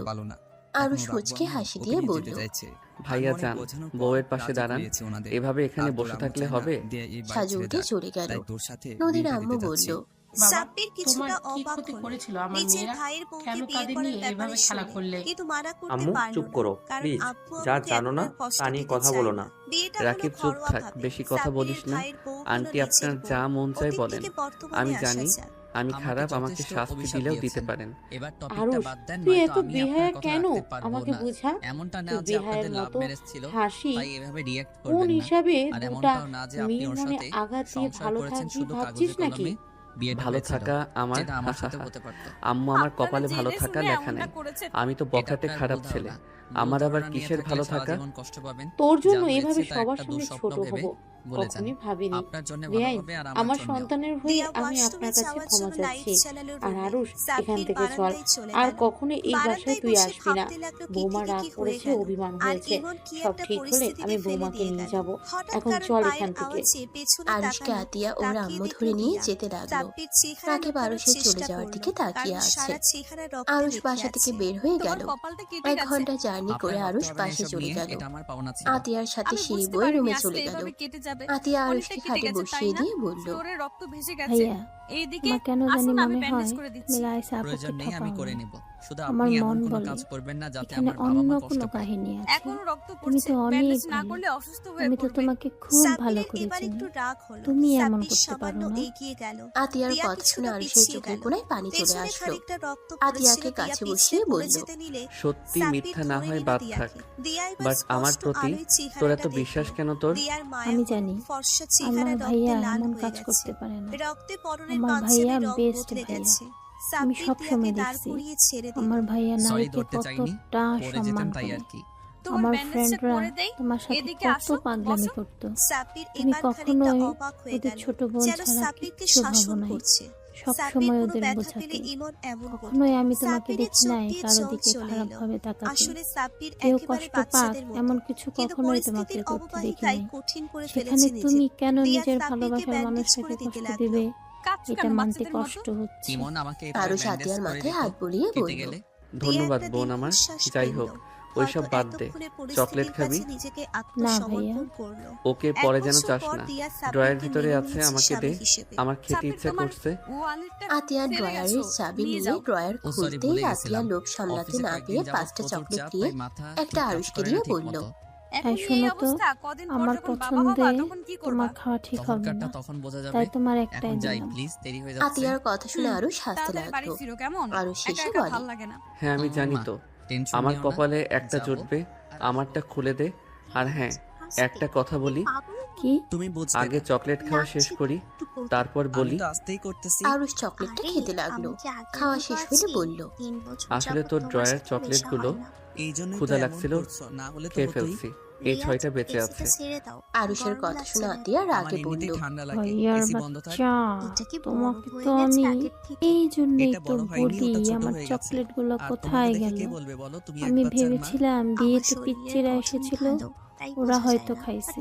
আরুষ মুচকে হাসি দিয়ে বলল, ভাইয়া যান, বউয়ের পাশে দাঁড়ান, এভাবে এখানে বসে থাকলে হবে? সাজু উঠে চলে গেল। নদীর আম্মু বলল, বাবা, তোমার কি ক্ষতি করেছিল আমার মেয়েরা? কেন তাদের নিয়ে এভাবে খেলা করলে? আম্মু চুপ করো প্লিজ, যা জানো না তা নিয়ে কথা বলো না। রাকিব চুপ থাক, বেশি কথা বলিস না। আন্টি আপনার যা মন চায় বলেন, আমি জানি আমি খারাপ, আমাকে শাস্তি দিলেও দিতে পারেন। আরুষ, তুই এত বেহায়া কেন? আমাকে বুঝা। তুই বেহায়ের মতো হাসি কোন হিসাবে দুটা মেয়ের মনে আঘাত দিয়ে ভালো থাকবি ভাবছিস নাকি? ভালো থাকা আমার আম্মু, আমার কপালে ভালো থাকা লেখা নেই। আমি তো বখাটে খারাপ ছেলে, আমার আবার কিসের ভালো থাকা? তোর জন্য এভাবে সবার সামনে ছোট হব কখনোই ভাবিনি। বেআইন, আমার সন্তানের হয়ে আমি আপনার কাছে ক্ষমা চাচ্ছি। আর আরুষ, এখান থেকে চল, আর কখনো এই বাসায় তুই আসবি না। বৌমা রাগ করেছে, অভিমান হয়েছে, সব ঠিক হলে আমি বৌমাকে নিয়ে যাব। এখন চল এখান থেকে। আরুষকে আতিয়া ওর আম্মু ধরে নিয়ে যেতে লাগলো। রাকিব আরুষের চলে যাওয়ার দিকে তাকিয়ে আছে। আরুষ বাসা থেকে বের হয়ে গেল। 1 ঘন্টা জার্নি করে আরুষ বাসে চলে গেল। আতিয়ার সাথে সিঁড়ি বয়ে রুমে চলে গেল। আতিয়া আরুষকে খাটে বসিয়ে দিয়ে বলল, ভাইয়া, আমার কেন জানি মনে হয় মিলাইসা আপুকে ঠকানো। আমার মন বলে এখানে অন্য কোনো কাহিনী আছে। তুমি তো অনেক ভালো, আমি তো তোমাকে খুব ভালো করেছি, তুমি এমন করতে পারো না। আতিয়ার কথা শুনে আরুষের চোখের কোণায় পানি চলে আসলো। আতিয়াকে কাছে বসিয়ে বলল, সত্যি মিথ্যা না হয় বাদ থাক, বাট আমার প্রতি তোর এত বিশ্বাস কেন? তোর আমি জানি আমার ভাইয়া এমন কাজ করতে পারে না। আমার ভাইয়া বেস্ট ভাইয়া। আমি সবসময় দেখছি আমার ভাইয়া নারীকে কতটা সম্মান করে। আমার ফ্রেন্ডরা তোমার সাথে কত পাগলামি করতো, তুমি কখনোই ওদের ছোট বোন ছাড়া কিচ্ছু ভাবো নাই, সবসময় ওদের বোঝাতে। কখনোই আমি তোমাকে দেখি নাই কারো দিকে খারাপ ভাবে তাকাতে। কেউ কষ্ট পাক এমন কিছু কখনোই তোমাকে করতে দেখি নাই। সেখানে তুমি কেন নিজের ভালোবাসার মানুষটাকে কষ্ট দিবে, এটা মানতে কষ্ট হচ্ছে। আরুষ আতিয়ার মাথায় হাত বুলিয়ে বলল, ধন্যবাদ বোন আমার। যাই হোক, ওইসব বাদ দে। চকলেট খাবি? না ভাইয়া। ওকে, পরে যেন চাস না। ড্রয়ার ভিতরে আছে, আমাকে দে, আমার খেতে ইচ্ছে করছে। আতিয়া ড্রয়ারের চাবি নিয়ে ড্রয়ার খুলতেই আতিয়া লোভ সামলাতে না পেরে 5টা চকলেট দিয়ে একটা আরুষকে দিয়ে বলল, হ্যাঁ শোনো তো, আমার পছন্দে তোমার খাওয়া ঠিক হবে না, তাই তোমার একটাই দিলাম। আতিয়ার কথা শুনে আরুষ হাসতে লাগলো। আরুষ শেষে বলে, হ্যাঁ আমি জানি তো, আমার কপালে একটা জুটবে, আমারটা খুলে দে। আর হ্যাঁ, একটা কথা বলি, কি? আগে চকলেট খাওয়া শেষ করি, তারপর বলি। আরুষ চকলেটটা খেতে লাগলো। খাওয়া শেষ হলে বলল, আসলে তোর ড্রয়ার চকলেটগুলো ক্ষুধা লাগছিল, খেয়ে ফেলছি, এই 6টা বেঁচে আছে। আরুষের কথা শুনে আতিয়া রাগে বলল, ভাইয়ার বাচ্চা, তোমাকে তো আমি এই জন্যই তো বলি আমার চকলেট গুলো কোথায় গেল। আমি ভেবেছিলাম বিয়েতে পিচ্চিরা এসেছিল, ওরা হয়তো খাইছে,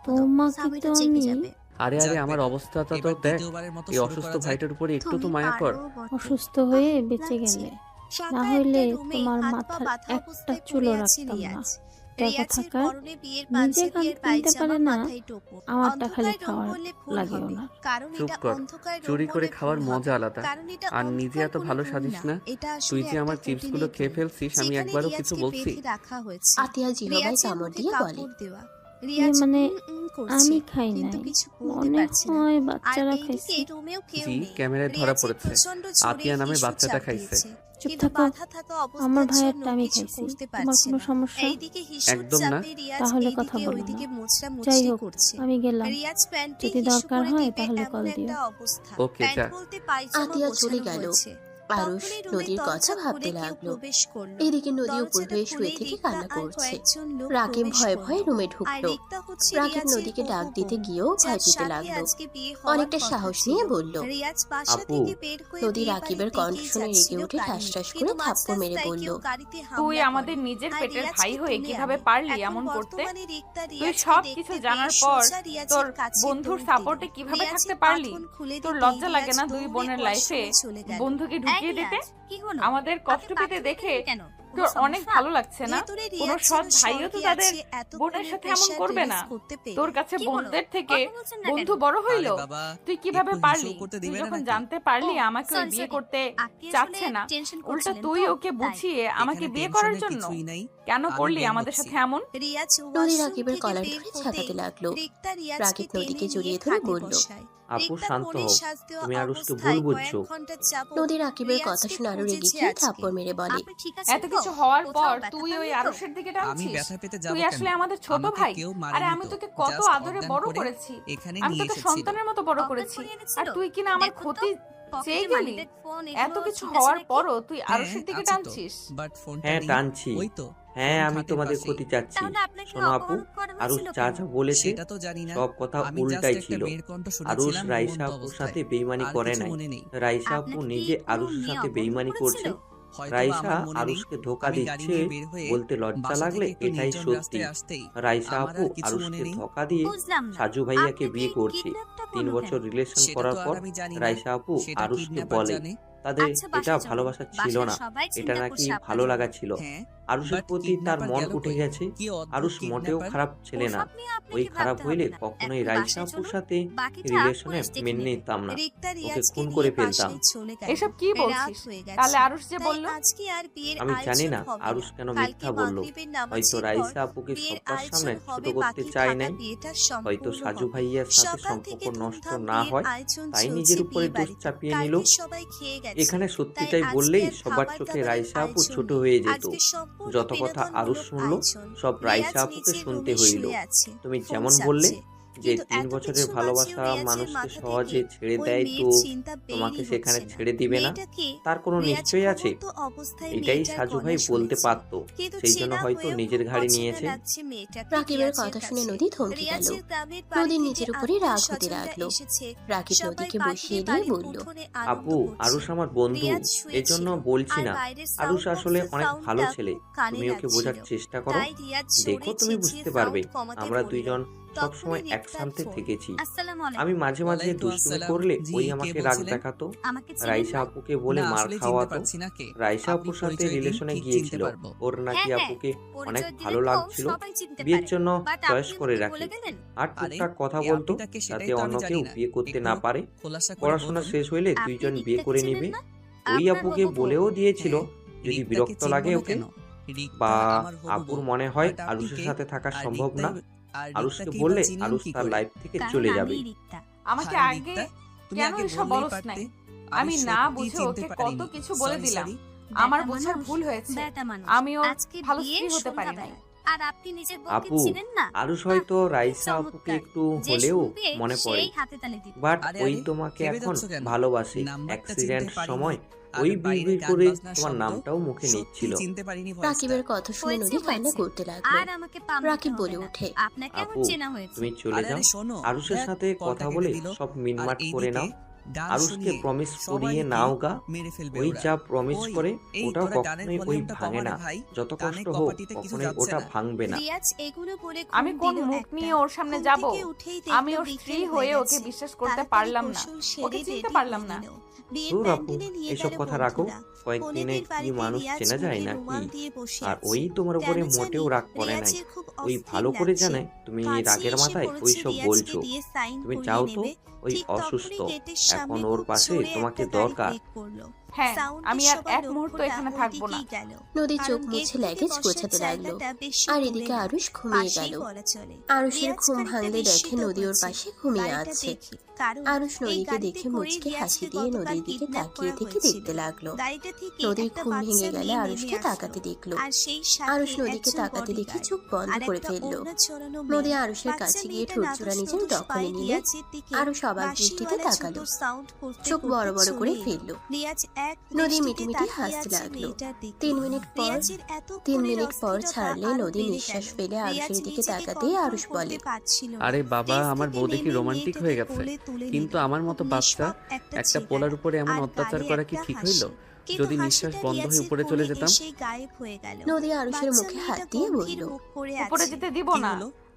তোমাকে তো আমি। আরে আরে, আমার অবস্থাটা তো দেখ, এই অসুস্থ ভাইটার উপরে একটু তো মায়া কর। অসুস্থ হয়ে বেঁচে গেলে, না হইলে তোমার মাথার একটা চুলও রাখতাম না। টাকা থাকার নিজে কান কিনতে পারে না, আমারটা খালি খাওয়ার লাগেও না। চুপ কর, চুরি করে খাওয়ার মজা আলাদা। আর নিজে এত ভালো সাজিস না। তুই যে আমার চিপসগুলো খেয়ে ফেলছিস, আমি একবারও কিছু বলছি? আতিয়া জিহবাই কামড় দিয়ে বলে, মানে আমি খাই নাই, মনে হয় বাচ্চারা খাইছে। জি, ক্যামেরায় ধরা পড়েছে। আতিয়া নামে বাচ্চাটা খাইছে। চুপ থাকো, আমার ভাইয়েরটা আমি খাইছি। তোমার কোনো সমস্যা? একদম না। তাহলে কথা বলো না। যাই হোক, আমি গেলাম, যদি দরকার হয় তাহলে কল দিও। ওকে, যা। আতিয়া চলে গেল। আরুষ নদীর কথা ভাবতে লাগলো। এদিকে নদী উপর হয়ে শুয়ে থেকে কান্না করছে। রাকিব ভয়ে ভয়ে রুমে ঢুকলো। রাকিব নদীকে ডাক দিতে গিয়েও ভয় পেতে লাগলো। অনেকটা সাহস নিয়ে বলল, আপু। নদী রাকিবের কণ্ঠ শুনে রেগে উঠে ঠাস ঠাস করে থাপ্পড় মেরে বলল, তুই আমাদের নিজের পেটের ভাই হয়ে কিভাবে পারলি এমন করতে? তুই সব কিছু জানার পর তোর বন্ধুর সাপোর্টে কিভাবে থাকতে পারলি? তোর লজ্জা লাগে না দুই বোনের লাইফে বন্ধুকে ঢুকিয়ে দিতে? আমাদের কষ্ট পেতে দেখে তোর অনেক ভালো লাগছে না? কোনো সৎ ভাইও তো তাদের বোনের সাথে এমন করবে না। তোর কাছে বোনদের থেকে বন্ধু বড় হইলো। তুই কিভাবে পারলি? তুই যখন জানতে পারলি আমাকে ওই বিয়ে করতে চাচ্ছে না, উল্টা তুই ওকে বুঝিয়ে আমাকে বিয়ে করার জন্য কেন করলি আমাদের সাথে এমন? নদী রাকিবের কলার ধরে ঝাঁকাতে লাগলো। রাকিব নদীকে জড়িয়ে ধরে বলল, আপু শান্ত হও, তুমি আরুষকে ভুল বুঝছো। নদী রাকিবের কথা শুনে আরো রেগে গিয়ে থাপ্পড় মেরে বলে, এত কিছু হওয়ার পর তুই ওই আরশের দিকে টানছিস? তুই আসলে আমাদের ছোট ভাই। আরে আমি তোকে কত আদরে বড় করেছি, আমি তোকে সন্তানের মতো বড় করেছি, আর তুই কিনা আমার ক্ষতি চেয়ে গেলি? এত কিছু হওয়ার পরও তুই আরশের দিকে টানছিস? হ্যাঁ টানছি, হ্যাঁ আমি তোমাদের ক্ষতি চাচ্ছি। শোনো আপু, আরুষ যা যা বলেছে সব কথা উল্টাই ছিল। আরুষ রাইসা আপুর সাথে বেইমানি করে নাই। রাইসা আপু নিজে আরুষের সাথে বেইমানি করছে। রাইসা আরুষকে ধোকা দিচ্ছে বলতে লজ্জা লাগলে এটাই সত্যি। রাইসা আপু আরুষকে ধোকা দিয়ে সাজু ভাইয়াকে বিয়ে করছে। 3 বছর রিলেশন করার পর রাইসা আপু আরুষকে বলে তাদের এটা ভালোবাসা ছিল না, এটা নাকি ভালো লাগা ছিল। আরুষের প্রতি তার মন উঠে গেছে। আরুষ মোটেও খারাপ ছেলে না। ওই খারাপ হইলে কখনোই রাইসা আপুর সাথে রিলেশনে মেনে নিতাম না, ওকে খুন করে ফেলতাম। এসব কি বলছিস? তাহলে আরুষ যে বলল? আমি জানি না আরুষ কেন মিথ্যা বললো। হয়তো রাইসা আপুকে সবার সামনে ছোট করতে চায় নাই, হয়তো সাজু ভাইয়ার সাথে সম্পর্ক নষ্ট না হয় তাই নিজের উপরে দোষ চাপিয়ে নিল। এখানে সত্যিটাই বললেই সবার চোখে রাইসা আপু ছোট হয়ে যেত। যত কথা আরুষ শুনলো সব রাইসা আপুকে শুনতে হইল। তুমি যেমন বললে যে 3 বছরের ভালোবাসা মানুষকে সহজে ছেড়ে দেয়, তো তোমাকে সেখানে ছেড়ে দিবে না তার কোনো নিশ্চয় আছে? এটাই সাজু ভাই বলতে পারতো, সেই জন্য হয়তো নিজের ঘাড়ে নিয়েছে। রাকিবের কথা শুনে নদী থমকে গেল। নদীর নিজের উপরে রাগ হতে লাগলো। রাকিব নদীকে বসিয়ে দিয়ে বলল, আপু আরুষ আমার বন্ধু, এজন্য বলছি না। আরুষ আসলে অনেক ভালো ছেলে, তুমি ওকে বোঝার চেষ্টা করো, দেখো তুমি বুঝতে পারবে। আমরা দুইজন সবসময় একসাথে থেকেছি। আমি মাঝে মাঝে দুষ্টুমি করলে ওই আমাকে রাগ দেখাতো, রাইসা আপুকে বলে মার খাওয়াতো। রাইসা আপুর সাথে রিলেশনে গিয়েছিল, ওর নাকি আপুকে অনেক ভালো লাগছিল, বিয়ের জন্য চয়েস করে রাখে। আর টুকটাক কথা বলতো যাতে অন্য কেউ বিয়ে করতে না পারে। পড়াশোনা শেষ হইলে দুইজন বিয়ে করে নিবে। ওই আপুকে বলেও দিয়েছিল যদি বিরক্ত লাগে ওকে বা আপুর মনে হয় আরুষের সাথে থাকা সম্ভব না, আরুষকে বললে আরুষ তার লাইফ থেকে চলে যাবে। আমাকে আগে কেন এসব বলছ নাই? আমি না বুঝে ওকে কত কিছু বলে দিলাম। আমার বোঝার ভুল হয়েছে, আমিও ভালো স্ত্রী হতে পারি নাই। আপু আরুষ হয়তো রাইসা আপুকে একটু হলেও মনে পড়ে, বাট ওই তোমাকে এখন ভালোবাসে। অ্যাক্সিডেন্ট সময় ওই বিড়বিড় করে তোমার নামটাও মুখে নিচ্ছিল। রাকিবের কথা শুনে নদী কান্না করতে লাগলো। রাকিব বলে ওঠে, আপু তুমি চলে যাও, আরুষের সাথে কথা বলে সব মিটমাট করে নাও। আরুষকে প্রমিস করিয়ে নাও গা। ওই যা প্রমিস করে ওটাও কখনোই ওই ভাঙে না, যত কষ্ট হোক কখনোই ওটা ভাঙবে না। আমি কোন মুখ নিয়ে ওর সামনে যাব? আমি ওর স্ত্রী হয়ে ওকে বিশ্বাস করতে পারলাম না, ওকে চিনতে পারলাম না। দূর আপু, এসব কথা রাখো, কয়েকদিনে কি মানুষ চেনা যায় নাকি? আর ওই তোমার উপরে মোটেও রাগ করে নাই, ওই ভালো করে জানে তুমি রাগের মাথায় ওই সব বলছো। তুমি চাও তো ওই অসুস্থ, এখন ওর পাশে তোমাকে দরকার। হ্যাঁ, আমি আর এক মুহূর্ত এখানে থাকবো না। নদী চোখ মুছে লাগেজ গোছাতে লাগলো আর এদিকে আরুষ ঘুমিয়ে গেল। আরুষের ঘুম ভাঙলে দেখে নদী ওর পাশে ঘুমিয়ে আছে। আরুষ নদীকে দেখে মুচকে হাসি দিয়ে নদীর দিকে তাকিয়ে থেকে দেখতে লাগলো। নদীর ঘুম ভেঙে গেলে আরুষকে তাকাতে দেখলো। আরুষ নদীকে তাকাতে দেখে চোখ বন্ধ করে ফেললো। নদী আরুষের কাছে গিয়ে ঠোঁটজোড়া নিজের দখলে নিলে আরুষ অবাক দৃষ্টিতে তাকালো, চোখ বড় বড় করে ফেললো। নদী মিটিমিটি হাসতে লাগলো। 3 মিনিট পর ছাড়লে নদী নিঃশ্বাস ফেলে আরুষের দিকে তাকাতে আরুষ বলে, আরে বাবা, আমার বউ দেখি রোমান্টিক হয়ে গেছে, কিন্তু আমার মতো বাচ্চা একটা পোলার উপরে এমন অত্যাচার করা কি ঠিক হইল? যদি নিঃশ্বাস বন্ধ হয়ে উপরে চলে যেতাম। নদী আরুষের মুখে হাত দিয়ে বলল, উপরে যেতে দিব না,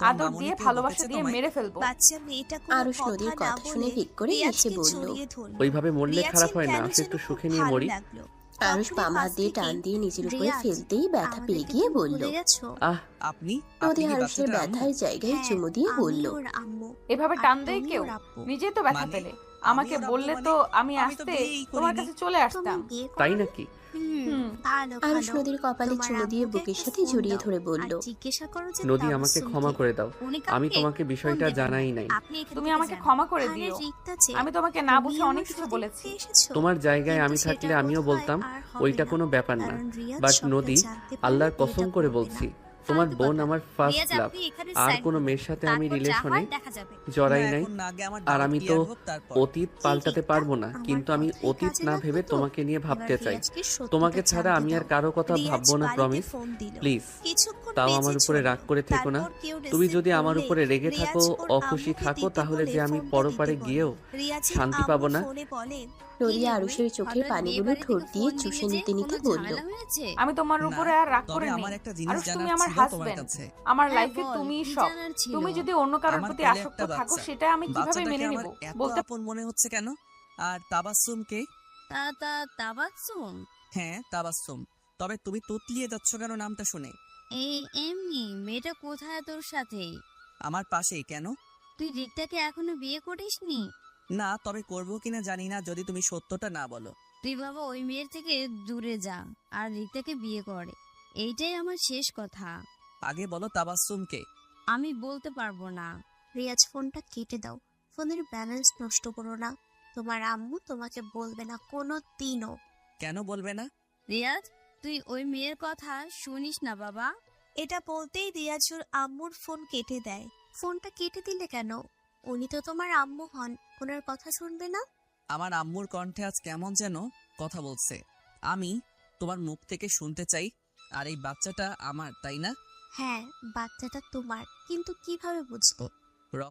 আদর দিয়ে ভালোবাসা দিয়ে মেরে ফেলবো। আরুষ নদীর কথা শুনে ঠিক করে এসে বলল, ওইভাবে মরলে খারাপ হয় না, আসলে একটু সুখে নিয়ে মরি। আরুষ বাম হাত দিয়ে টান দিয়ে নিজের উপরে ফেলতেই ব্যথা পেয়ে গিয়ে বলল, আহ আপনি। নদী আরুষের ব্যথার জায়গায় চুমু দিয়ে বলল, এভাবে টান দেয় কেউ? নিজেই তো ব্যথা পেলে, আমাকে বললে তো আমি আসতে তোমার কাছে চলে আসতাম। তাই নাকি? আরুষ নদীর কপালে চুমু দিয়ে বুকের সাথে জড়িয়ে ধরে বলল, নদী, আমাকে ক্ষমা করে দাও, আমি তোমাকে বিষয়টা জানাই নাই। তুমি আমাকে ক্ষমা করে দিও, আমি তোমাকে না বুঝে অনেক কিছু বলেছি। তোমার জায়গায় আমি থাকলে আমিও বলতাম ওইটা কোনো ব্যাপার না। বাট নদী, আল্লাহর কসম করে বলছি, তোমার বোন আমার ফার্স্ট লাভ। আর কোনো মেয়ের সাথে আমি রিলেশনে জড়াই নাই। আর আমি তো অতীত পাল্টাতে পারবো না, কিন্তু আমি অতীত না ভেবে তোমাকে নিয়ে ভাবতে চাই। তোমাকে ছাড়া আমি আর কারো কথা ভাববো না, প্রমিস। প্লিজ, তাও আমার উপরে রাগ করে থেকো না। তুমি যদি আমার উপরে রেগে থাকো, অখুশি থাকো, তাহলে যে আমি পরপারে গিয়েও শান্তি পাবো না। নদী আরুষের চোখের পানিগুলো ঠোঁট দিয়ে চুষে নিতে নিতে বলল, আমি তোমার উপরে আর রাগ করে নেই। আরুষ, তুমি আমার হাজবেন্ড, আমার লাইফে তুমি সব। তুমি যদি অন্য কারোর প্রতি আসক্ত থাকো, সেটা আমি কিভাবে মেনে নেব বলতে। আপন মনে হচ্ছে কেন? আর তাবাসসুম কে? তাবাসসুম? হ্যাঁ, তাবাসসুম। তবে তুমি তুতলিয়ে যাচ্ছ কেন নামটা শুনে? এমনি, মেয়েটা কোথায় তোর সাথে? আমার পাশেই। কেন? তুই রিক্তাকে এখনো বিয়ে করিসনি? না, তবে করবো কিনা জানি না, যদি তুমি সত্যটা না বলো। তুই বাবা ওই মেয়ের থেকে দূরে যা আর রিক্তাকে বিয়ে করে, এইটাই আমার শেষ কথা। আগে বলো তাবাসসুম কে? আমি বলতে পারবো না। রিয়াজ, ফোনটা কেটে দাও, ফোনের ব্যালেন্স নষ্ট করো না। তোমার আম্মু তোমাকে বলবে না কোনো দিনও। কেন বলবে না? রিয়াজ, তুই ওই মেয়ের কথা শুনিস না বাবা। এটা বলতেই রিয়াজুর আম্মুর ফোন কেটে দেয়। ফোনটা কেটে দিলে কেন? উনি তো তোমার আম্মু হন, ওনার কথা শুনবে না? আমার আম্মুর কণ্ঠে আজ কেমন যেন কথা বলছে। আমি তোমার মুখ থেকে শুনতে চাই, আর এই বাচ্চাটা আমার, তাই না? হ্যাঁ, বাচ্চাটা তোমার, কিন্তু কিভাবে বুঝবো?